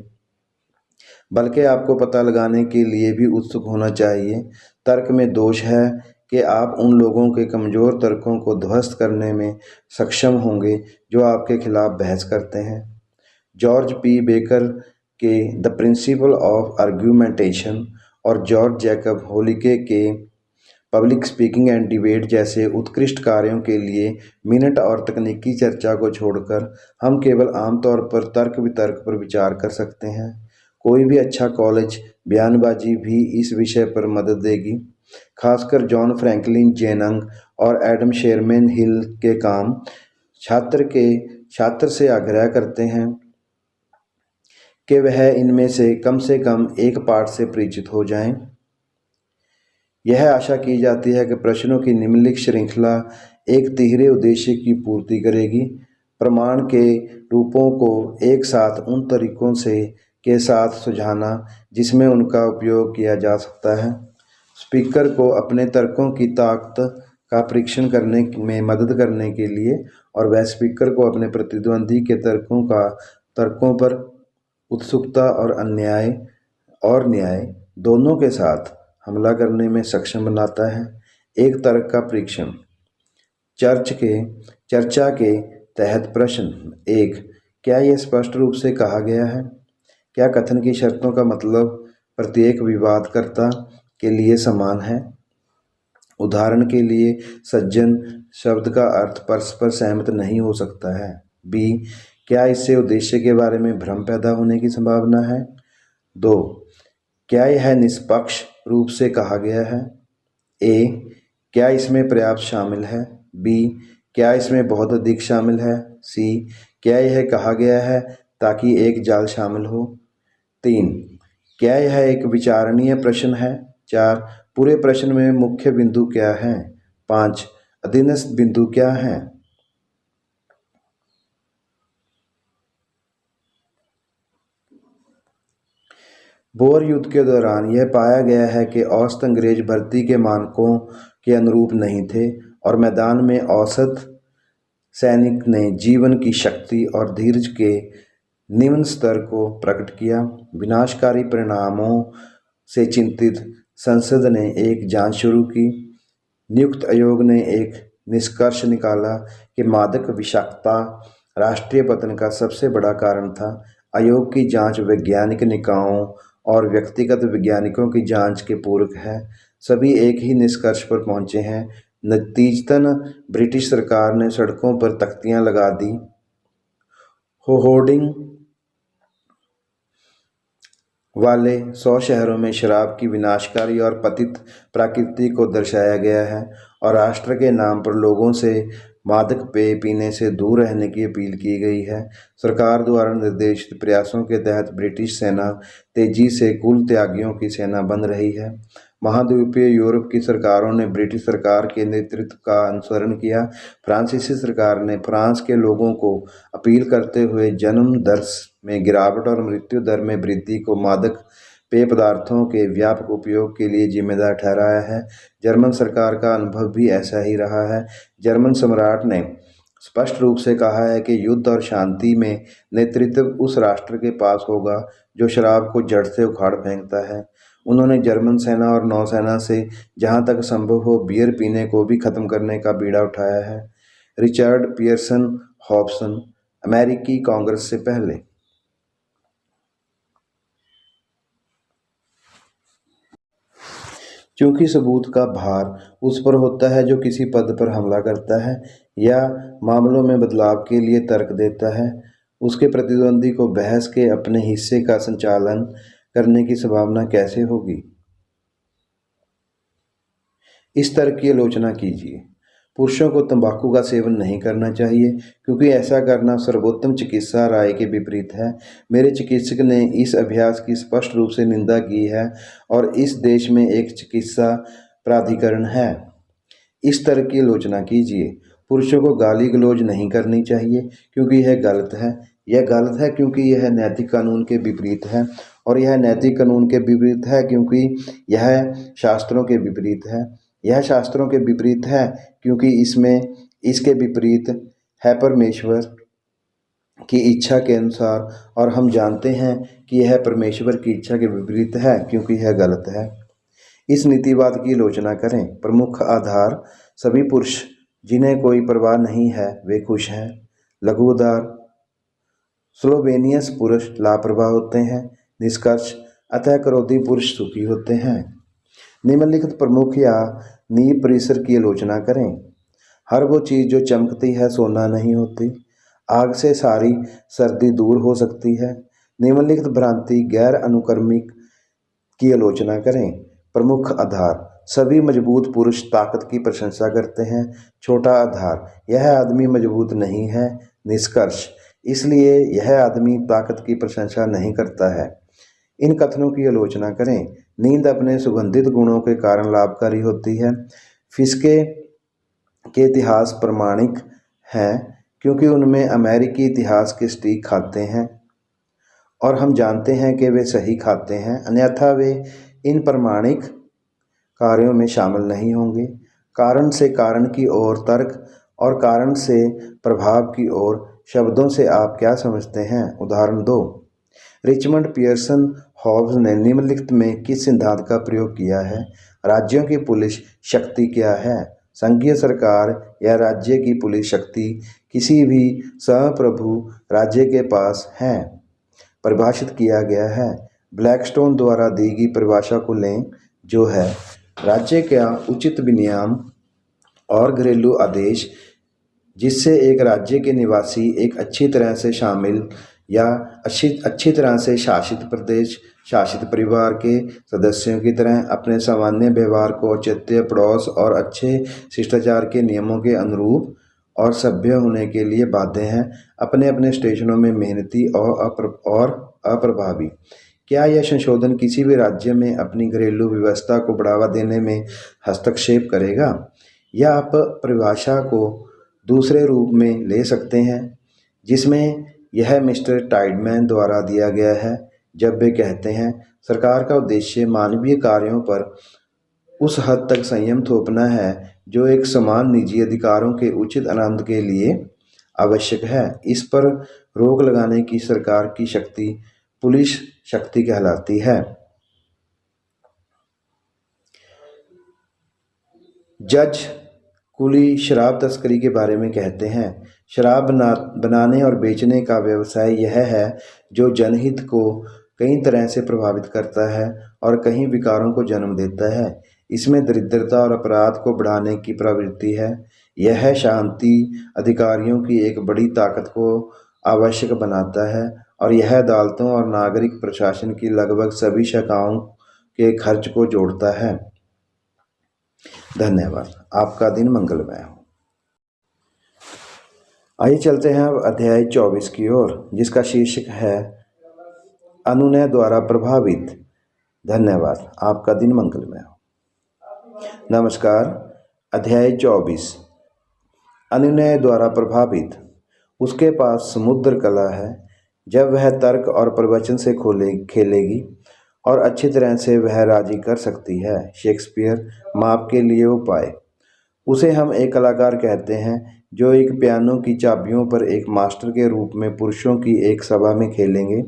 बल्कि आपको पता लगाने के लिए भी उत्सुक होना चाहिए तर्क में दोष है कि आप उन लोगों के कमज़ोर तर्कों को ध्वस्त करने में सक्षम होंगे जो आपके खिलाफ बहस करते हैं। जॉर्ज पी बेकर के द प्रिंसिपल ऑफ आर्ग्यूमेंटेशन और जॉर्ज जैकब होलिके के पब्लिक स्पीकिंग एंड डिबेट जैसे उत्कृष्ट कार्यों के लिए मिनट और तकनीकी चर्चा को छोड़कर हम केवल आमतौर पर तर्क वितर्क पर विचार कर सकते हैं। कोई भी अच्छा कॉलेज बयानबाजी भी इस विषय पर मदद देगी। खासकर जॉन फ्रैंकलिन जेनंग और एडम शेरमैन हिल के काम छात्र से आग्रह करते हैं कि वह इनमें से कम एक पाठ से परिचित हो जाएं। यह आशा की जाती है कि प्रश्नों की निम्नलिखित श्रृंखला एक तिहरे उद्देश्य की पूर्ति करेगी। प्रमाण के रूपों को एक साथ उन तरीकों से के साथ सुझाना जिसमें उनका उपयोग किया जा सकता है। स्पीकर को अपने तर्कों की ताकत का परीक्षण करने में मदद करने के लिए, और वह स्पीकर को अपने प्रतिद्वंदी के तर्कों पर उत्सुकता और न्याय दोनों के साथ हमला करने में सक्षम बनाता है। एक तर्क का परीक्षण। चर्चा के तहत प्रश्न 1, क्या यह स्पष्ट रूप से कहा गया है? क्या कथन की शर्तों का मतलब प्रत्येक विवादकर्ता के लिए समान है? उदाहरण के लिए, सज्जन शब्द का अर्थ परस्पर सहमत नहीं हो सकता है। B, क्या इससे उद्देश्य के बारे में भ्रम पैदा होने की संभावना है? 2, क्या यह निष्पक्ष रूप से कहा गया है? A, क्या इसमें पर्याप्त शामिल है? B, क्या इसमें बहुत अधिक शामिल है? C, क्या यह कहा गया है ताकि एक जाल शामिल हो? 3, क्या यह एक विचारणीय प्रश्न है? 4, पूरे प्रश्न में मुख्य बिंदु क्या है? 5, अधीनस्थ बिंदु क्या है? बोअर युद्ध के दौरान यह पाया गया है कि औसत अंग्रेज भर्ती के मानकों के अनुरूप नहीं थे और मैदान में औसत सैनिक ने जीवन की शक्ति और धीरज के निम्न स्तर को प्रकट किया। विनाशकारी परिणामों से चिंतित संसद ने एक जांच शुरू की। नियुक्त आयोग ने एक निष्कर्ष निकाला कि मादक विषाक्तता राष्ट्रीय पतन का सबसे बड़ा कारण था। आयोग की जांच वैज्ञानिक निकायों और व्यक्तिगत वैज्ञानिकों की जांच के पूरक है। सभी एक ही निष्कर्ष पर पहुंचे हैं। नतीजतन ब्रिटिश सरकार ने सड़कों पर तख्तियां लगा दी, होर्डिंग वाले 100 शहरों में शराब की विनाशकारी और पतित प्रकृति को दर्शाया गया है और राष्ट्र के नाम पर लोगों से मादक पेय पीने से दूर रहने की अपील की गई है। सरकार द्वारा निर्देशित प्रयासों के तहत ब्रिटिश सेना तेजी से कुल त्यागियों की सेना बन रही है। महाद्वीपीय यूरोप की सरकारों ने ब्रिटिश सरकार के नेतृत्व का अनुसरण किया। फ्रांसीसी सरकार ने फ्रांस के लोगों को अपील करते हुए जन्म दर में गिरावट और मृत्यु दर में वृद्धि को मादक पेय पदार्थों के व्यापक उपयोग के लिए जिम्मेदार ठहराया है। जर्मन सरकार का अनुभव भी ऐसा ही रहा है। जर्मन सम्राट ने स्पष्ट रूप से कहा है कि युद्ध और शांति में नेतृत्व उस राष्ट्र के पास होगा जो शराब को जड़ से उखाड़ फेंकता है। उन्होंने जर्मन सेना और नौसेना से जहां तक संभव हो बियर पीने को भी खत्म करने का बीड़ा उठाया है। रिचर्ड पियर्सन हॉब्सन, अमेरिकी कांग्रेस से पहले। चूंकि सबूत का भार उस पर होता है जो किसी पद पर हमला करता है या मामलों में बदलाव के लिए तर्क देता है, उसके प्रतिद्वंदी को बहस के अपने हिस्से का संचालन करने की संभावना कैसे होगी? इस तर्क की आलोचना कीजिए। पुरुषों को तंबाकू का सेवन नहीं करना चाहिए क्योंकि ऐसा करना सर्वोत्तम चिकित्सा राय के विपरीत है। मेरे चिकित्सक ने इस अभ्यास की स्पष्ट रूप से निंदा की है और इस देश में एक चिकित्सा प्राधिकरण है। इस तर्क की आलोचना कीजिए। पुरुषों को गाली गलौज नहीं करनी चाहिए क्योंकि यह गलत है। यह गलत है क्योंकि यह नैतिक कानून के विपरीत है, और यह नैतिक कानून के विपरीत है क्योंकि यह शास्त्रों के विपरीत है। यह शास्त्रों के विपरीत है क्योंकि इसके विपरीत है परमेश्वर की इच्छा के अनुसार, और हम जानते हैं कि यह परमेश्वर की इच्छा के विपरीत है क्योंकि यह गलत है। इस नीतिवाद की आलोचना करें। प्रमुख आधार: सभी पुरुष जिन्हें कोई परवाह नहीं है वे खुश हैं। लघु उदार: स्लोवेनियस पुरुष लापरवाह होते हैं। निष्कर्ष: अतः क्रोधी पुरुष सुखी होते हैं। निम्नलिखित प्रमुख या नींव परिसर की आलोचना करें। हर वो चीज़ जो चमकती है सोना नहीं होती। आग से सारी सर्दी दूर हो सकती है। निम्नलिखित भ्रांति गैर अनुक्रमिक की आलोचना करें। प्रमुख आधार: सभी मजबूत पुरुष ताकत की प्रशंसा करते हैं। छोटा आधार: यह आदमी मजबूत नहीं है। निष्कर्ष: इसलिए यह आदमी ताकत की प्रशंसा नहीं करता है। इन कथनों की आलोचना करें। नींद अपने सुगंधित गुणों के कारण लाभकारी होती है। फिस्के के इतिहास प्रमाणिक हैं क्योंकि उनमें अमेरिकी इतिहास के स्टीक खाते हैं, और हम जानते हैं कि वे सही खाते हैं, अन्यथा वे इन प्रमाणिक कार्यों में शामिल नहीं होंगे। कारण से कारण की ओर तर्क और कारण से प्रभाव की ओर शब्दों से आप क्या समझते हैं? उदाहरण दो। रिचमंड पियर्सन हॉब्स ने निम्नलिखित में किस सिद्धांत का प्रयोग किया है? राज्यों की पुलिस शक्ति क्या है? संघीय सरकार या राज्य की पुलिस शक्ति किसी भी संप्रभु राज्य के पास है। परिभाषित किया गया है। ब्लैकस्टोन द्वारा दी गई परिभाषा को लें, जो है राज्य का उचित विनियम और घरेलू आदेश जिससे एक राज्य के निवासी एक अच्छी तरह से शामिल या अच्छी तरह से शासित प्रदेश शासित परिवार के सदस्यों की तरह अपने सामान्य व्यवहार को औचित्य, पड़ोस और अच्छे शिष्टाचार के नियमों के अनुरूप और सभ्य होने के लिए बाध्य हैं, अपने अपने स्टेशनों में मेहनती और अप्रभावी। क्या यह संशोधन किसी भी राज्य में अपनी घरेलू व्यवस्था को बढ़ावा देने में हस्तक्षेप करेगा? या आप परिभाषा को दूसरे रूप में ले सकते हैं, जिसमें यह मिस्टर टाइडमैन द्वारा दिया गया है, जब वे कहते हैं सरकार का उद्देश्य मानवीय कार्यों पर उस हद तक संयम थोपना है जो एक समान निजी अधिकारों के उचित आनंद के लिए आवश्यक है। इस पर रोक लगाने की सरकार की शक्ति पुलिस शक्ति कहलाती है। जज कुली शराब तस्करी के बारे में कहते हैं, शराब बनाने और बेचने का व्यवसाय यह है जो जनहित को कई तरह से प्रभावित करता है और कई विकारों को जन्म देता है। इसमें दरिद्रता और अपराध को बढ़ाने की प्रवृत्ति है। यह शांति अधिकारियों की एक बड़ी ताकत को आवश्यक बनाता है, और यह अदालतों और नागरिक प्रशासन की लगभग सभी शाखाओं के खर्च को जोड़ता है। धन्यवाद। आपका दिन मंगलमय हो। आइए चलते हैं अब अध्याय 24 की ओर, जिसका शीर्षक है अनुनय द्वारा प्रभावित। धन्यवाद। आपका दिन मंगलमय हो। नमस्कार। अध्याय 24 अनुनय द्वारा प्रभावित। उसके पास समुद्र कला है। जब वह तर्क और प्रवचन से खेलेगी और अच्छी तरह से वह राजी कर सकती है। शेक्सपियर। माप के लिए उपाय। उसे हम एक कलाकार कहते हैं जो एक पियानो की चाबियों पर एक मास्टर के रूप में पुरुषों की एक सभा में खेलेंगे,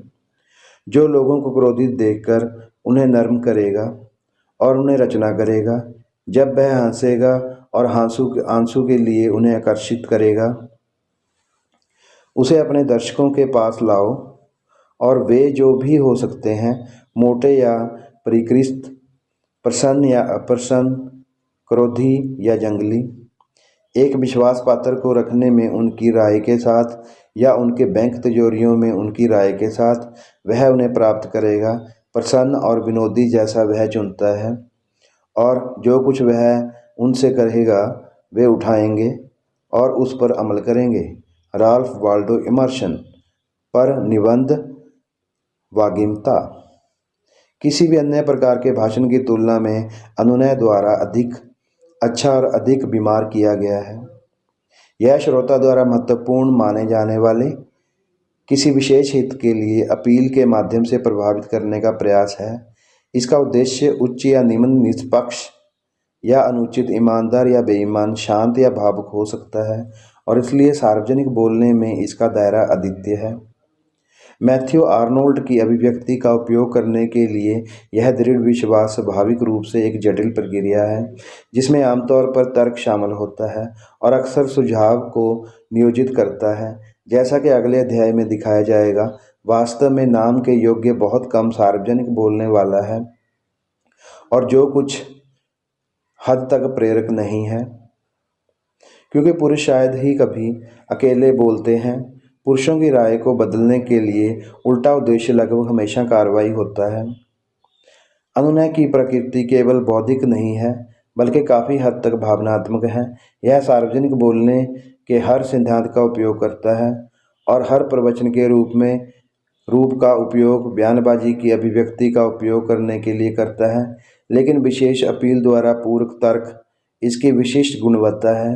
जो लोगों को क्रोधित देखकर उन्हें नर्म करेगा और उन्हें रचना करेगा। जब वह हंसेगा और आंसू के लिए उन्हें आकर्षित करेगा। उसे अपने दर्शकों के पास लाओ, और वे जो भी हो सकते हैं, मोटे या परिष्कृत, प्रसन्न या अप्रसन्न, क्रोधी या जंगली, एक विश्वास पात्र को रखने में उनकी राय के साथ या उनके बैंक तिजोरियों में उनकी राय के साथ वह उन्हें प्राप्त करेगा। प्रसन्न और विनोदी जैसा वह चुनता है, और जो कुछ वह उनसे कहेगा वे उठाएंगे और उस पर अमल करेंगे। राल्फ वाल्डो इमर्सन पर निबंध वागिमता। किसी भी अन्य प्रकार के भाषण की तुलना में अनुनय द्वारा अधिक अच्छा और अधिक बीमार किया गया है। यह श्रोता द्वारा महत्वपूर्ण माने जाने वाले किसी विशेष हित के लिए अपील के माध्यम से प्रभावित करने का प्रयास है। इसका उद्देश्य उच्च या निम्न, निष्पक्ष या अनुचित, ईमानदार या बेईमान, शांत या भावुक हो सकता है और इसलिए सार्वजनिक बोलने में इसका दायरा अद्वितीय है। मैथ्यू आर्नोल्ड की अभिव्यक्ति का उपयोग करने के लिए यह दृढ़ विश्वास स्वाभाविक रूप से एक जटिल प्रक्रिया है जिसमें आमतौर पर तर्क शामिल होता है और अक्सर सुझाव को नियोजित करता है। जैसा कि अगले अध्याय में दिखाया जाएगा, वास्तव में नाम के योग्य बहुत कम सार्वजनिक बोलने वाला है और जो कुछ हद तक प्रेरक नहीं है, क्योंकि पुरुष शायद ही कभी अकेले बोलते हैं। पुरुषों की राय को बदलने के लिए उल्टा उद्देश्य लगभग हमेशा कार्रवाई होता है। अनुनय की प्रकृति केवल बौद्धिक नहीं है बल्कि काफ़ी हद तक भावनात्मक है। यह सार्वजनिक बोलने के हर सिद्धांत का उपयोग करता है और हर प्रवचन के रूप का उपयोग बयानबाजी की अभिव्यक्ति का उपयोग करने के लिए करता है, लेकिन विशेष अपील द्वारा पूरक तर्क इसकी विशिष्ट गुणवत्ता है।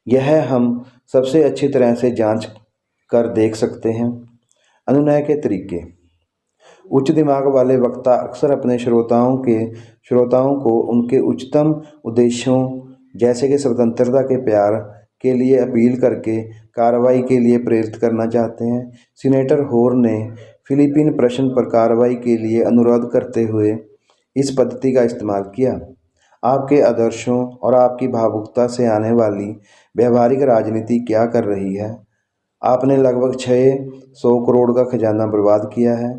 यह हम सबसे अच्छी तरह से जांच कर देख सकते हैं। अनुनय के तरीके। उच्च दिमाग वाले वक्ता अक्सर अपने श्रोताओं को उनके उच्चतम उद्देश्यों जैसे कि स्वतंत्रता के प्यार के लिए अपील करके कार्रवाई के लिए प्रेरित करना चाहते हैं। सीनेटर होर ने फिलिपीन प्रश्न पर कार्रवाई के लिए अनुरोध करते हुए इस पद्धति का इस्तेमाल किया। आपके आदर्शों और आपकी भावुकता से आने वाली व्यवहारिक राजनीति क्या कर रही है? आपने लगभग 600 करोड़ का खजाना बर्बाद किया है।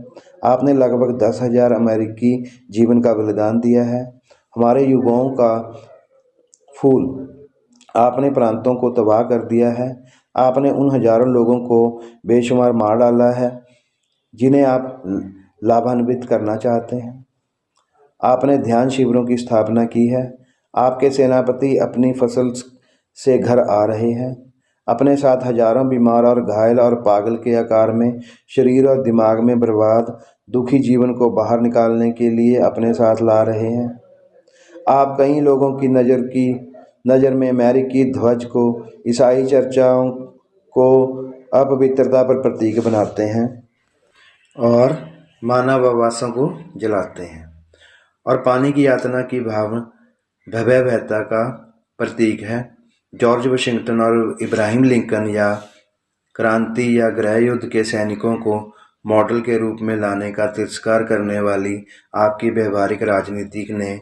आपने लगभग 10,000 अमेरिकी जीवन का बलिदान दिया है। हमारे युवाओं का फूल आपने प्रांतों को तबाह कर दिया है। आपने उन हजारों लोगों को बेशुमार मार डाला है जिन्हें आप लाभान्वित करना चाहते हैं। आपने ध्यान शिविरों की स्थापना की है। आपके सेनापति अपनी फसल से घर आ रहे हैं। अपने साथ हजारों बीमार और घायल और पागल के आकार में शरीर और दिमाग में बर्बाद दुखी जीवन को बाहर निकालने के लिए अपने साथ ला रहे हैं। आप कई लोगों की नज़र में अमेरिकी ध्वज को, ईसाई चर्चाओं को अपवित्रता पर प्रतीक बनाते हैं और मानव आवासों को जलाते हैं और पानी की यातना की भयावहता का प्रतीक है। जॉर्ज वाशिंगटन और इब्राहिम लिंकन या क्रांति या गृह युद्ध के सैनिकों को मॉडल के रूप में लाने का तिरस्कार करने वाली आपकी व्यवहारिक राजनीति ने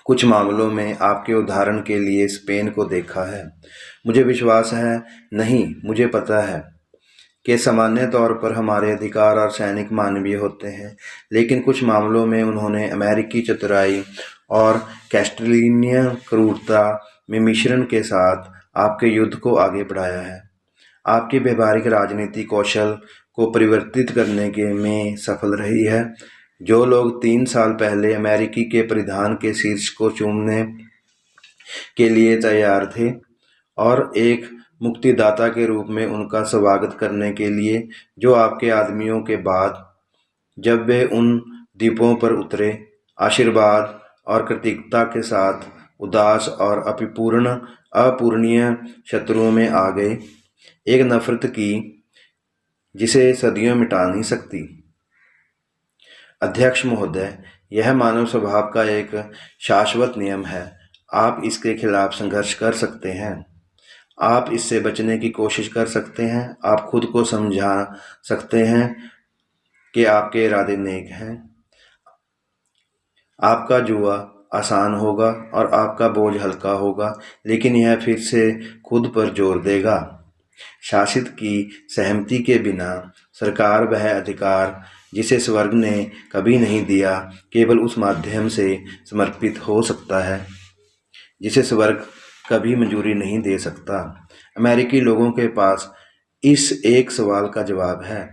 कुछ मामलों में आपके उदाहरण के लिए स्पेन को देखा है। मुझे विश्वास है नहीं, मुझे पता है कि सामान्य तौर पर हमारे अधिकार और सैनिक मानवीय होते हैं, लेकिन कुछ मामलों में उन्होंने अमेरिकी चतुराई और कैस्टिलियन क्रूरता में मिश्रण के साथ आपके युद्ध को आगे बढ़ाया है। आपकी व्यवहारिक राजनीति कौशल को परिवर्तित करने में सफल रही है। जो लोग 3 साल पहले अमेरिकी के परिधान के शीर्ष को चूमने के लिए तैयार थे और एक मुक्तिदाता के रूप में उनका स्वागत करने के लिए, जो आपके आदमियों के बाद जब वे उन द्वीपों पर उतरे, आशीर्वाद और कृतज्ञता के साथ उदास और अपूरणीय शत्रुओं में आ गए, एक नफरत की जिसे सदियों मिटा नहीं सकती। अध्यक्ष महोदय, यह मानव स्वभाव का एक शाश्वत नियम है। आप इसके खिलाफ संघर्ष कर सकते हैं, आप इससे बचने की कोशिश कर सकते हैं, आप खुद को समझा सकते हैं कि आपके इरादे नेक हैं। आपका जुआ आसान होगा और आपका बोझ हल्का होगा, लेकिन यह फिर से खुद पर जोर देगा। शासित की सहमति के बिना सरकार वह अधिकार जिसे स्वर्ग ने कभी नहीं दिया केवल उस माध्यम से समर्पित हो सकता है जिसे स्वर्ग कभी मंजूरी नहीं दे सकता। अमेरिकी लोगों के पास इस एक सवाल का जवाब है।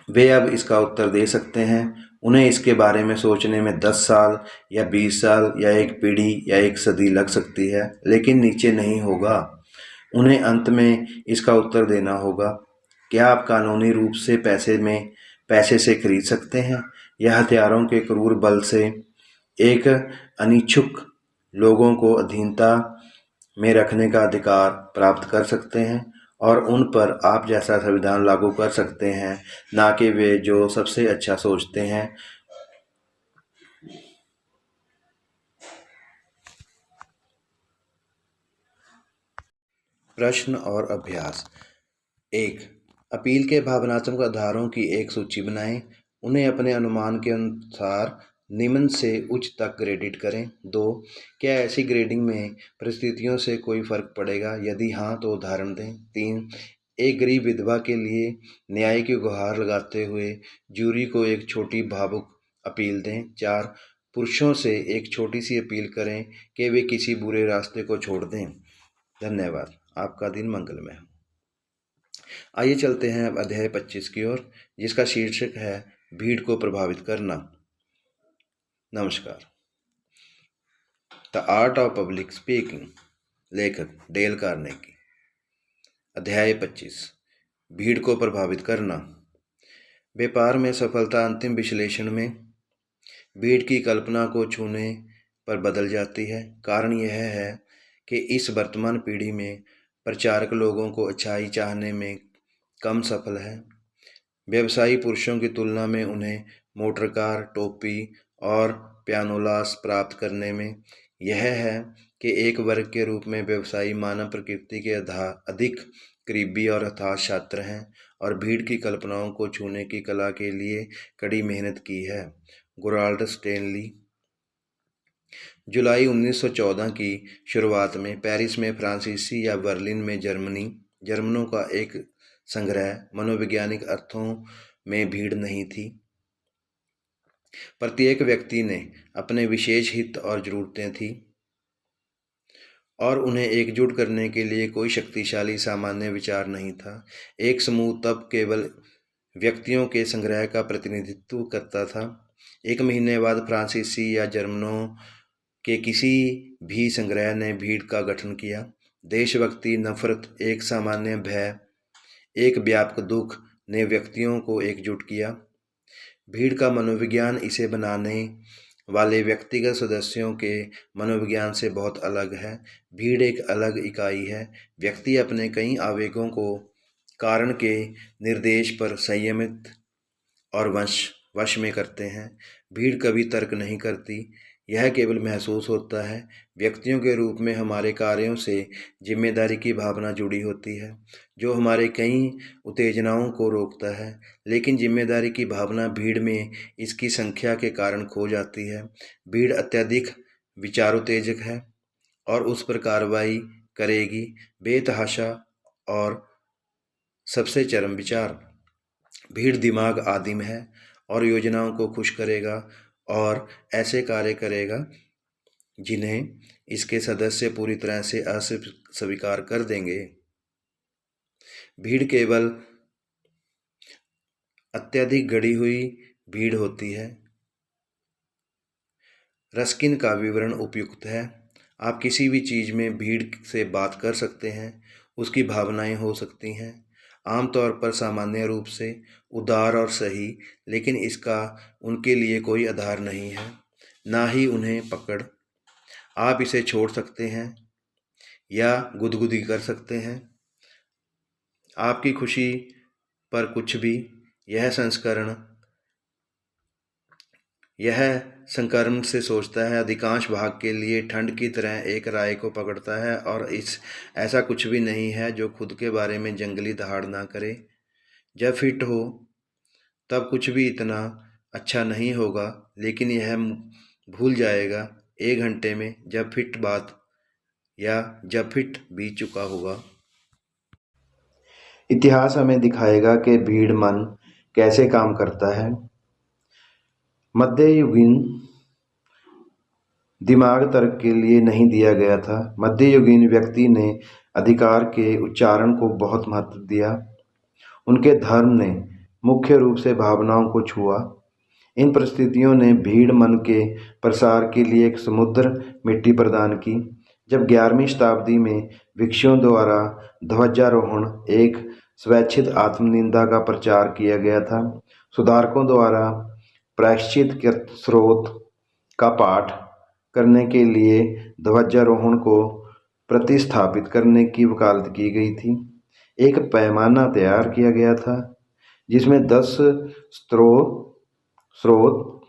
वे अब इसका उत्तर दे सकते हैं। उन्हें इसके बारे में सोचने में 10 साल या 20 साल या एक पीढ़ी या एक सदी लग सकती है, लेकिन नीचे नहीं होगा। उन्हें अंत में इसका उत्तर देना होगा। क्या आप कानूनी रूप से पैसे से खरीद सकते हैं या हथियारों के क्रूर बल से एक अनिच्छुक लोगों को अधीनता में रखने का अधिकार प्राप्त कर सकते हैं और उन पर आप जैसा संविधान लागू कर सकते हैं, ना कि वे जो सबसे अच्छा सोचते हैं। प्रश्न और अभ्यास। 1. अपील के भावनात्मक आधारों की एक सूची बनाएं। उन्हें अपने अनुमान के अनुसार निम्न से उच्च तक ग्रेडिट करें। 2. क्या ऐसी ग्रेडिंग में परिस्थितियों से कोई फर्क पड़ेगा? यदि हाँ तो उदाहरण दें। 3. एक गरीब विधवा के लिए न्याय की गुहार लगाते हुए जूरी को एक छोटी भावुक अपील दें। 4. पुरुषों से एक छोटी सी अपील करें कि वे किसी बुरे रास्ते को छोड़ दें। धन्यवाद। आपका दिन मंगलमय हो। आइए चलते हैं अब अध्याय 25 की ओर, जिसका शीर्षक है भीड़ को प्रभावित करना। नमस्कार। The art of public speaking, लेखक डेल कार्नेगी। अध्याय 25, भीड़ को प्रभावित करना। व्यापार में सफलता अंतिम विश्लेषण में भीड़ की कल्पना को छूने पर बदल जाती है। कारण यह है कि इस वर्तमान पीढ़ी में प्रचारक लोगों को अच्छाई चाहने में कम सफल है। व्यवसायी पुरुषों की तुलना में उन्हें मोटर कार, टोपी और प्यानोलास प्राप्त करने में। यह है कि एक वर्ग के रूप में व्यवसायी मानव प्रकृति के अधिक करीबी और हताश छात्र हैं और भीड़ की कल्पनाओं को छूने की कला के लिए कड़ी मेहनत की है। गोराल्ड स्टेनली। जुलाई 1914 की शुरुआत में पेरिस में फ्रांसीसी या बर्लिन में जर्मनों का एक संग्रह मनोवैज्ञानिक अर्थों में भीड़ नहीं थी। प्रत्येक व्यक्ति ने अपने विशेष हित और ज़रूरतें थी और उन्हें एकजुट करने के लिए कोई शक्तिशाली सामान्य विचार नहीं था। एक समूह तब केवल व्यक्तियों के संग्रह का प्रतिनिधित्व करता था। एक महीने बाद फ्रांसीसी या जर्मनों के किसी भी संग्रह ने भीड़ का गठन किया। देशभक्ति, नफरत, एक सामान्य भय, एक व्यापक दुख ने व्यक्तियों को एकजुट किया। भीड़ का मनोविज्ञान इसे बनाने वाले व्यक्तिगत सदस्यों के मनोविज्ञान से बहुत अलग है। भीड़ एक अलग इकाई है। व्यक्ति अपने कई आवेगों को कारण के निर्देश पर संयमित और वश में करते हैं। भीड़ कभी तर्क नहीं करती, यह केवल महसूस होता है। व्यक्तियों के रूप में हमारे कार्यों से जिम्मेदारी की भावना जुड़ी होती है, जो हमारे कई उत्तेजनाओं को रोकता है। लेकिन जिम्मेदारी की भावना भीड़ में इसकी संख्या के कारण खो जाती है। भीड़ अत्यधिक विचारोत्तेजक है और उस पर कार्रवाई करेगी बेतहाशा और सबसे चरम विचार। भीड़ दिमाग आदिम है और योजनाओं को खुश करेगा और ऐसे कार्य करेगा जिन्हें इसके सदस्य पूरी तरह से अस्वीकार कर देंगे। भीड़ केवल अत्यधिक गढ़ी हुई भीड़ होती है। रस्किन का विवरण उपयुक्त है। आप किसी भी चीज़ में भीड़ से बात कर सकते हैं। उसकी भावनाएं हो सकती हैं, आमतौर पर सामान्य रूप से उदार और सही, लेकिन इसका उनके लिए कोई आधार नहीं है, ना ही उन्हें पकड़। आप इसे छोड़ सकते हैं या गुदगुदी कर सकते हैं। आपकी खुशी पर कुछ भी। यह संक्रमण से सोचता है, अधिकांश भाग के लिए ठंड की तरह एक राय को पकड़ता है और ऐसा कुछ भी नहीं है जो खुद के बारे में जंगली दहाड़ ना करे। जब फिट हो तब कुछ भी इतना अच्छा नहीं होगा, लेकिन यह भूल जाएगा 1 घंटे में जब फिट बीत चुका होगा। इतिहास हमें दिखाएगा कि भीड़ मन कैसे काम करता है। मध्ययुगीन दिमाग तर्क के लिए नहीं दिया गया था। मध्ययुगीन व्यक्ति ने अधिकार के उच्चारण को बहुत महत्व दिया। उनके धर्म ने मुख्य रूप से भावनाओं को छुआ। इन परिस्थितियों ने भीड़ मन के प्रसार के लिए एक समुद्र मिट्टी प्रदान की। जब 11वीं शताब्दी में भिक्षुओं द्वारा ध्वजारोहण, एक स्वैच्छिक आत्मनिंदा का प्रचार किया गया था, सुधारकों द्वारा प्रायश्चित स्रोत का पाठ करने के लिए ध्वजारोहण को प्रतिस्थापित करने की वकालत की गई थी। एक पैमाना तैयार किया गया था जिसमें 10 स्रोत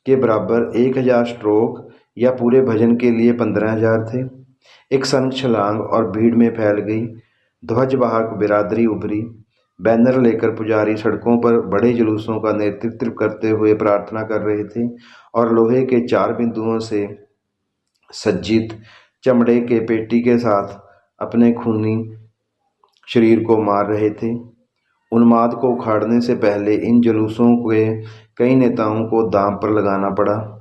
के बराबर 1000 स्ट्रोक या पूरे भजन के लिए 15,000 थे। एक संग छलांग और भीड़ में फैल गई। ध्वजवाहक बिरादरी उभरी। बैनर लेकर पुजारी सड़कों पर बड़े जुलूसों का नेतृत्व करते हुए प्रार्थना कर रहे थे और लोहे के 4 बिंदुओं से सज्जित चमड़े के पेटी के साथ अपने खूनी शरीर को मार रहे थे। उन्माद को उखाड़ने से पहले इन जुलूसों के कई नेताओं को दांव पर लगाना पड़ा।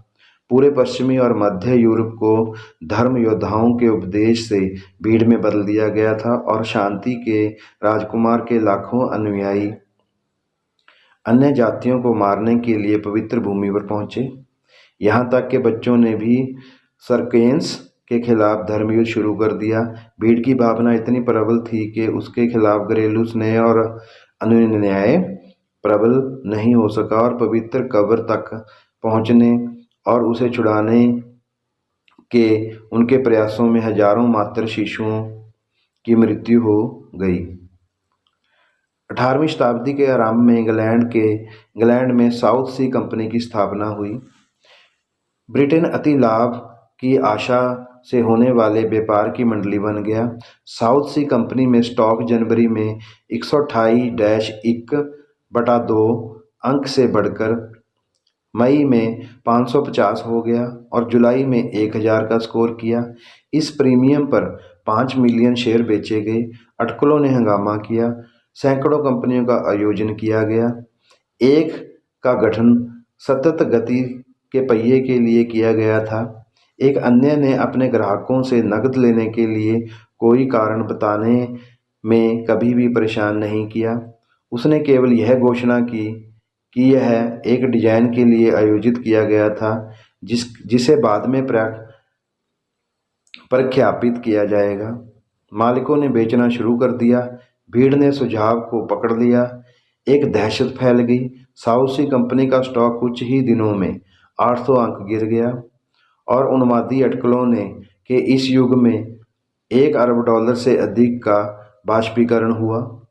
पूरे पश्चिमी और मध्य यूरोप को धर्म योद्धाओं के उपदेश से भीड़ में बदल दिया गया था और शांति के राजकुमार के लाखों अनुयायी अन्य जातियों को मारने के लिए पवित्र भूमि पर पहुंचे। यहाँ तक कि बच्चों ने भी सर्केन्स के खिलाफ धर्मयुद्ध शुरू कर दिया। भीड़ की भावना इतनी प्रबल थी कि उसके खिलाफ घरेलू स्नेह और अनुन्याय प्रबल नहीं हो सका और पवित्र कब्र तक पहुंचने और उसे छुड़ाने के उनके प्रयासों में हजारों मातृ शिशुओं की मृत्यु हो गई। 18वीं शताब्दी के आरंभ में इंग्लैंड में साउथ सी कंपनी की स्थापना हुई। ब्रिटेन अति लाभ की आशा से होने वाले व्यापार की मंडली बन गया। साउथ सी कंपनी में स्टॉक जनवरी में 128-1/2 अंक से बढ़कर मई में 550 हो गया और जुलाई में 1000 का स्कोर किया। इस प्रीमियम पर 5 मिलियन शेयर बेचे गए। अटकलों ने हंगामा किया। सैकड़ों कंपनियों का आयोजन किया गया। एक का गठन सतत गति के पहिए के लिए किया गया था। एक अन्य ने अपने ग्राहकों से नकद लेने के लिए कोई कारण बताने में कभी भी परेशान नहीं किया। उसने केवल यह घोषणा की कि यह एक डिजाइन के लिए आयोजित किया गया था जिसे बाद में प्रख्यापित किया जाएगा। मालिकों ने बेचना शुरू कर दिया। भीड़ ने सुझाव को पकड़ लिया। एक दहशत फैल गई। साउथ सी कंपनी का स्टॉक कुछ ही दिनों में 800 अंक गिर गया और उन्मादी अटकलों ने कि इस युग में $1 अरब से अधिक का बाष्पीकरण हुआ।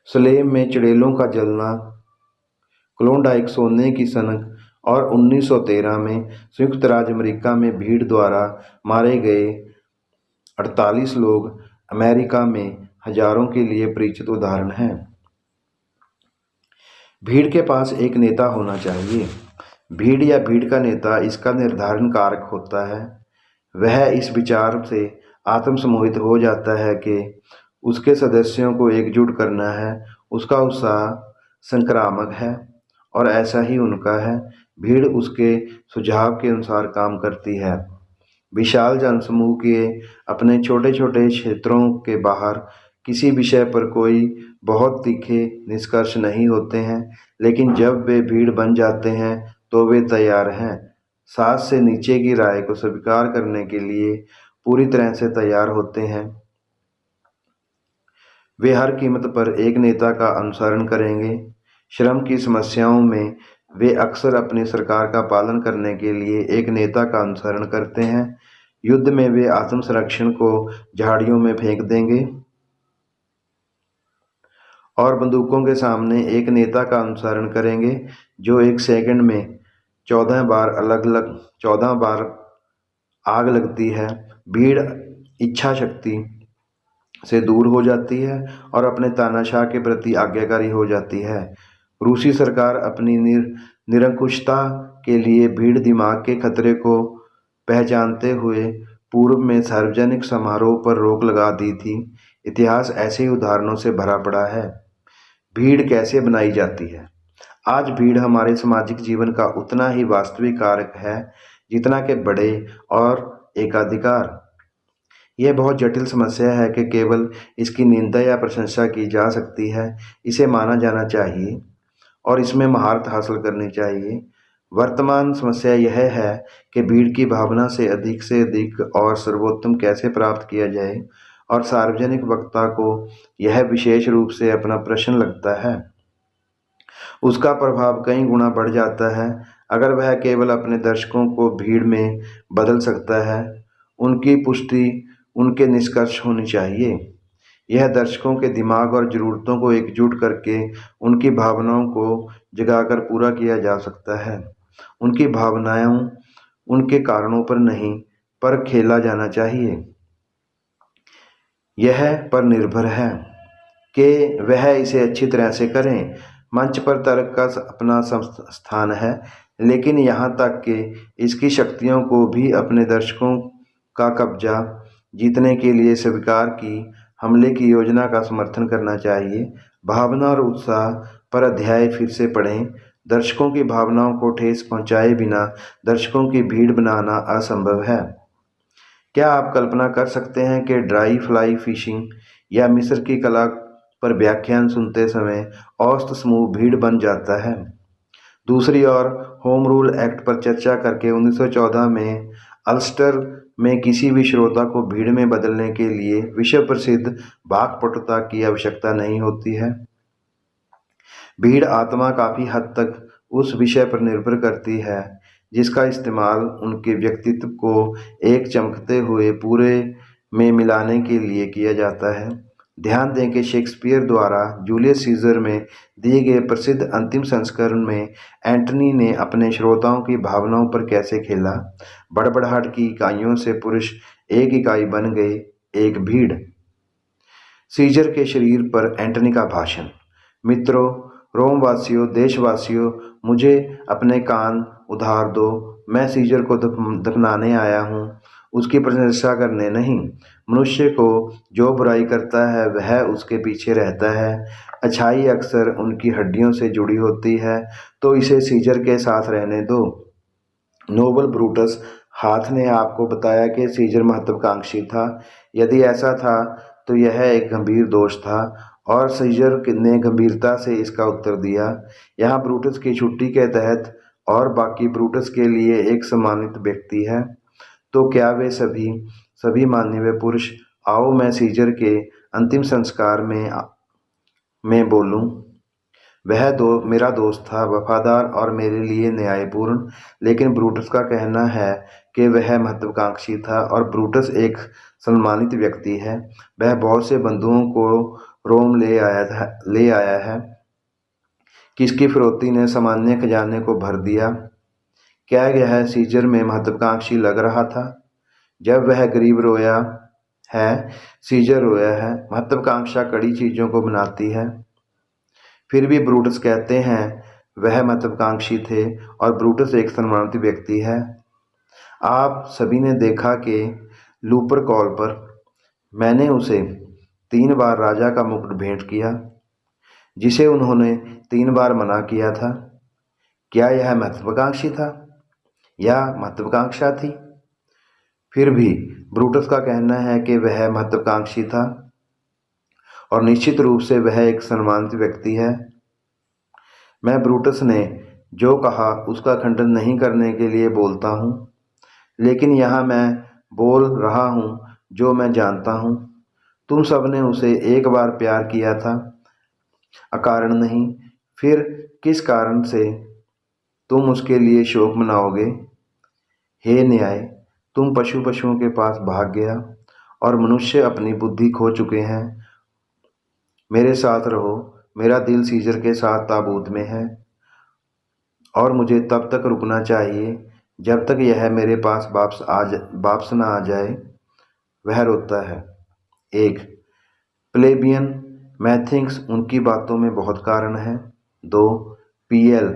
सलेम में चुड़ैलों का जलना, क्लोंडाइक सोने की सनक और 1913 में संयुक्त राज्य अमेरिका में भीड़ द्वारा मारे गए 48 लोग अमेरिका में हजारों के लिए परिचित उदाहरण हैं। भीड़ के पास एक नेता होना चाहिए। भीड़ या भीड़ का नेता इसका निर्धारण कारक होता है। वह इस विचार से आत्मसमोहित हो जाता है कि उसके सदस्यों को एकजुट करना है। उसका उत्साह संक्रामक है और ऐसा ही उनका है। भीड़ उसके सुझाव के अनुसार काम करती है। विशाल जनसमूह के अपने छोटे छोटे क्षेत्रों के बाहर किसी विषय पर कोई बहुत तीखे निष्कर्ष नहीं होते हैं, लेकिन जब वे भीड़ बन जाते हैं तो वे तैयार हैं। सात से नीचे की राय को स्वीकार करने के लिए पूरी तरह से तैयार होते हैं। वे हर कीमत पर एक नेता का अनुसरण करेंगे। श्रम की समस्याओं में वे अक्सर अपनी सरकार का पालन करने के लिए एक नेता का अनुसरण करते हैं। युद्ध में वे आत्मसंरक्षण को झाड़ियों में फेंक देंगे और बंदूकों के सामने एक नेता का अनुसरण करेंगे जो एक सेकंड में 14 बार आग लगती है। भीड़ इच्छा शक्ति से दूर हो जाती है और अपने तानाशाह के प्रति आज्ञाकारी हो जाती है। रूसी सरकार अपनी निरंकुशता के लिए भीड़ दिमाग के खतरे को पहचानते हुए पूर्व में सार्वजनिक समारोह पर रोक लगा दी थी। इतिहास ऐसे ही उदाहरणों से भरा पड़ा है। भीड़ कैसे बनाई जाती है? आज भीड़ हमारे सामाजिक जीवन का उतना ही वास्तविक कारक है जितना कि बड़े और एकाधिकार। यह बहुत जटिल समस्या है कि केवल इसकी निंदा या प्रशंसा की जा सकती है। इसे माना जाना चाहिए और इसमें महारत हासिल करनी चाहिए। वर्तमान समस्या यह है कि भीड़ की भावना से अधिक और सर्वोत्तम कैसे प्राप्त किया जाए और सार्वजनिक वक्ता को यह विशेष रूप से अपना प्रश्न लगता है। उसका प्रभाव कई गुना बढ़ जाता है अगर वह केवल अपने दर्शकों को भीड़ में बदल सकता है। उनकी पुष्टि उनके निष्कर्ष होनी चाहिए। यह दर्शकों के दिमाग और ज़रूरतों को एकजुट करके उनकी भावनाओं को जगाकर पूरा किया जा सकता है। उनकी भावनाएं उनके कारणों पर नहीं पर खेला जाना चाहिए। यह पर निर्भर है कि वह इसे अच्छी तरह से करें। मंच पर तर्क का अपना स्थान है, लेकिन यहाँ तक कि इसकी शक्तियों को भी अपने दर्शकों का कब्जा जीतने के लिए स्वीकार की हमले की योजना का समर्थन करना चाहिए। भावना और उत्साह पर अध्याय फिर से पढ़ें। दर्शकों की भावनाओं को ठेस पहुंचाए बिना दर्शकों की भीड़ बनाना असंभव है। क्या आप कल्पना कर सकते हैं कि ड्राई फ्लाई फिशिंग या मिस्र की कला पर व्याख्यान सुनते समय औसत समूह भीड़ बन जाता है। दूसरी ओर होम रूल एक्ट पर चर्चा करके 1914 में अल्स्टर में किसी भी श्रोता को भीड़ में बदलने के लिए विश्व प्रसिद्ध वाक्पटुता की आवश्यकता नहीं होती है। भीड़ आत्मा काफ़ी हद तक उस विषय पर निर्भर करती है जिसका इस्तेमाल उनके व्यक्तित्व को एक चमकते हुए पूरे में मिलाने के लिए किया जाता है। ध्यान दें कि शेक्सपियर द्वारा जूलियस सीजर में दिए गए प्रसिद्ध अंतिम संस्करण में एंटनी ने अपने श्रोताओं की भावनाओं पर कैसे खेला। बड़बड़ाहट की इकाइयों से पुरुष एक इकाई बन गए, एक भीड़। सीजर के शरीर पर एंटनी का भाषण। मित्रों, रोमवासियों, देशवासियों, मुझे अपने कान उधार दो। मैं सीजर को दफनाने आया हूँ, उसकी प्रशंसा करने नहीं। मनुष्य को जो बुराई करता है वह उसके पीछे रहता है। अच्छाई अक्सर उनकी हड्डियों से जुड़ी होती है, तो इसे सीजर के साथ रहने दो। नोबल ब्रूटस, हाथ ने आपको बताया कि सीजर महत्वाकांक्षी था। यदि ऐसा था तो यह एक गंभीर दोष था और सीजर ने गंभीरता से इसका उत्तर दिया। यहाँ ब्रूटस की छुट्टी के तहत और बाकी ब्रूटस के लिए एक सम्मानित व्यक्ति है। तो क्या वे सभी माननीय पुरुष। आओ मैं सीजर के अंतिम संस्कार में बोलूं। वह मेरा दोस्त था, वफादार और मेरे लिए न्यायपूर्ण। लेकिन ब्रूटस का कहना है कि वह महत्वाकांक्षी था और ब्रूटस एक सम्मानित व्यक्ति है। वह बहुत से बंधुओं को रोम ले आया है। किसकी फिरौती ने सामान्य खजाने को भर दिया। क्या यह सीजर में महत्वाकांक्षी लग रहा था? जब वह गरीब रोया है, सीजर रोया है। महत्वाकांक्षा कड़ी चीज़ों को बनाती है। फिर भी ब्रूटस कहते हैं वह महत्वाकांक्षी थे और ब्रूटस एक सम्मानित व्यक्ति है। आप सभी ने देखा कि लूपर कॉल पर मैंने उसे 3 बार राजा का मुकुट भेंट किया, जिसे उन्होंने 3 बार मना किया था। क्या यह महत्वाकांक्षी था या महत्वाकांक्षा थी? फिर भी ब्रूटस का कहना है कि वह महत्वाकांक्षी था और निश्चित रूप से वह एक सम्मानित व्यक्ति है। मैं ब्रूटस ने जो कहा उसका खंडन नहीं करने के लिए बोलता हूँ, लेकिन यहाँ मैं बोल रहा हूँ जो मैं जानता हूँ। तुम सब ने उसे एक बार प्यार किया था, अकारण नहीं। फिर किस कारण से तुम उसके लिए शोक मनाओगे? हे न्याय, तुम पशुओं के पास भाग गया और मनुष्य अपनी बुद्धि खो चुके हैं। मेरे साथ रहो। मेरा दिल सीजर के साथ ताबूत में है और मुझे तब तक रुकना चाहिए जब तक यह मेरे पास वापस न आ जाए। वह रोता है। 1. प्लेबियन मैथिंग्स, उनकी बातों में बहुत कारण है। 2. पीएल,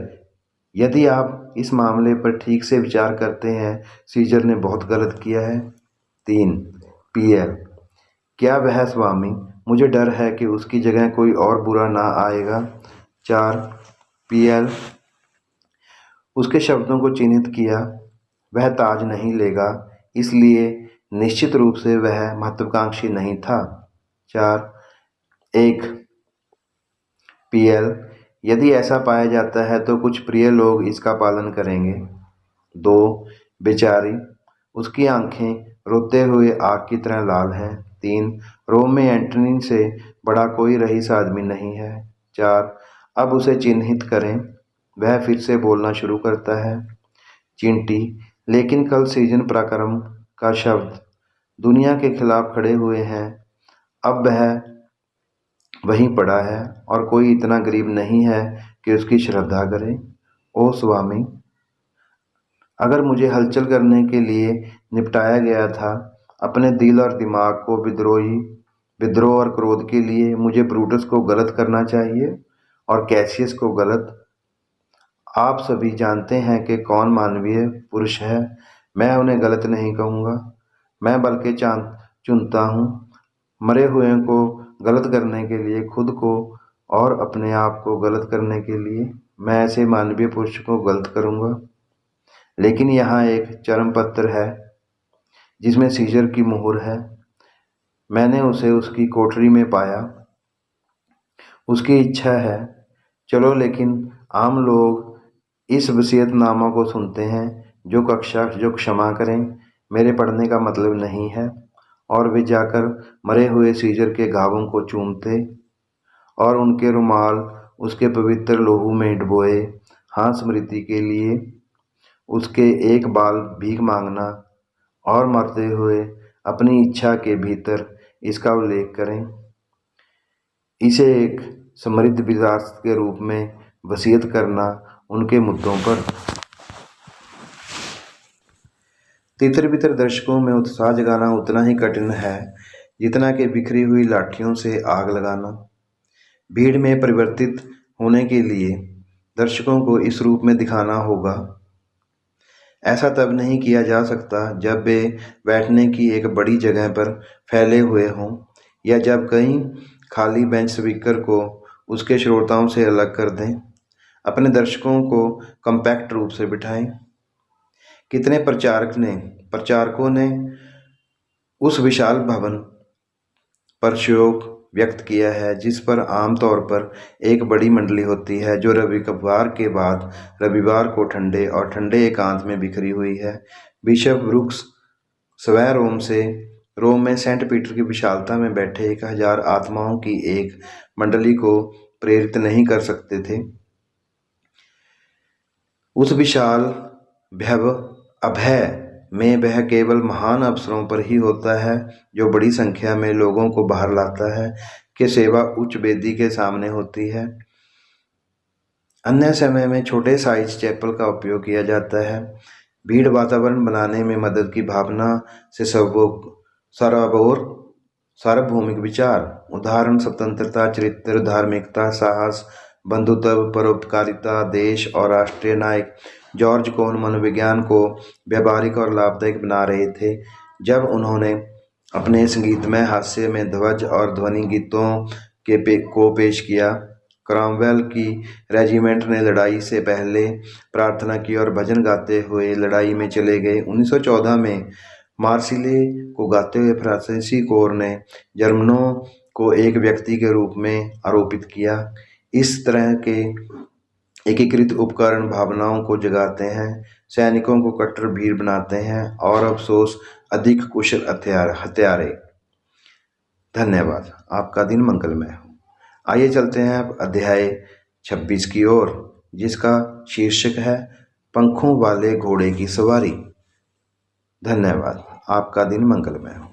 यदि आप इस मामले पर ठीक से विचार करते हैं, सीजर ने बहुत गलत किया है। 3. पीएल, क्या वह स्वामी? मुझे डर है कि उसकी जगह कोई और बुरा ना आएगा। 4. पीएल, उसके शब्दों को चिन्हित किया। वह ताज नहीं लेगा, इसलिए निश्चित रूप से वह महत्वाकांक्षी नहीं था। 4. 1. पीएल, यदि ऐसा पाया जाता है तो कुछ प्रिय लोग इसका पालन करेंगे। 2. बेचारी, उसकी आंखें रोते हुए आग की तरह लाल हैं। 3. रोम में एंटनी से बड़ा कोई रईस आदमी नहीं है। 4. अब उसे चिन्हित करें। वह फिर से बोलना शुरू करता है। चिंटी, लेकिन कल सीजन पराक्रम का शब्द दुनिया के खिलाफ खड़े हुए हैं। अब वह वहीं पड़ा है और कोई इतना गरीब नहीं है कि उसकी श्रद्धा करे। ओ स्वामी, अगर मुझे हलचल करने के लिए निपटाया गया था, अपने दिल और दिमाग को विद्रोह और क्रोध के लिए मुझे ब्रूटस को गलत करना चाहिए और कैसियस को गलत। आप सभी जानते हैं कि कौन मानवीय पुरुष है। मैं उन्हें गलत नहीं कहूँगा, मैं बल्कि चुनता हूँ मरे हुए को गलत करने के लिए खुद को, और अपने आप को गलत करने के लिए मैं ऐसे मानवीय पुरुष को गलत करूँगा। लेकिन यहाँ एक चरम पत्र है जिसमें सीजर की मुहर है। मैंने उसे उसकी कोठरी में पाया। उसकी इच्छा है। चलो, लेकिन आम लोग इस वसीयतनामा को सुनते हैं जो क्षमा करें, मेरे पढ़ने का मतलब नहीं है, और वे जाकर मरे हुए सीजर के घावों को चूमते और उनके रुमाल उसके पवित्र लोहू में डुबोए। हाँ, स्मृति के लिए उसके एक बाल भीख मांगना और मरते हुए अपनी इच्छा के भीतर इसका उल्लेख करें। इसे एक समृद्ध विरासत के रूप में वसीयत करना उनके मुद्दों पर। तितर बितर दर्शकों में उत्साह जगाना उतना ही कठिन है जितना कि बिखरी हुई लाठियों से आग लगाना। भीड़ में परिवर्तित होने के लिए दर्शकों को इस रूप में दिखाना होगा। ऐसा तब नहीं किया जा सकता जब वे बैठने की एक बड़ी जगह पर फैले हुए हों, या जब कई खाली बेंच स्पीकर को उसके श्रोताओं से अलग कर दें। अपने दर्शकों को कम्पैक्ट रूप से बिठाएं। कितने प्रचारकों ने उस विशाल भवन पर शोक व्यक्त किया है जिस पर आमतौर पर एक बड़ी मंडली होती है, जो रविवार के बाद रविवार को ठंडे एकांत में बिखरी हुई है। बिशप ब्रुक्स स्वयं रोम में सेंट पीटर की विशालता में बैठे 1000 आत्माओं की एक मंडली को प्रेरित नहीं कर सकते थे। उस विशाल अभय में वह केवल महान अवसरों पर ही होता है जो बड़ी संख्या में लोगों को बाहर लाता है, कि सेवा उच्च वेदी के सामने होती है। अन्य समय में छोटे साइज चैपल का उपयोग किया जाता है। भीड़ वातावरण बनाने में मदद की भावना से सार्वभौमिक विचार, उदाहरण स्वतंत्रता, चरित्र, धार्मिकता, साहस, बंधुत्व, परोपकारिता, देश और राष्ट्रीय नायक जॉर्ज कोहन मनोविज्ञान को व्यावहारिक और लाभदायक बना रहे थे जब उन्होंने अपने संगीतमय हास्य में ध्वज और ध्वनि गीतों को पेश किया। क्रॉमवेल की रेजिमेंट ने लड़ाई से पहले प्रार्थना की और भजन गाते हुए लड़ाई में चले गए। 1914 में मार्सिले को गाते हुए फ्रांसीसी कोर ने जर्मनों को एक व्यक्ति के रूप में आरोपित किया। इस तरह के एकीकृत उपकरण भावनाओं को जगाते हैं, सैनिकों को कट्टर भीड़ बनाते हैं और अफसोस अधिक कुशल हत्यारे। धन्यवाद। आपका दिन मंगलमय हो। आइए चलते हैं अब अध्याय 26 की ओर, जिसका शीर्षक है पंखों वाले घोड़े की सवारी। धन्यवाद। आपका दिन मंगलमय हो।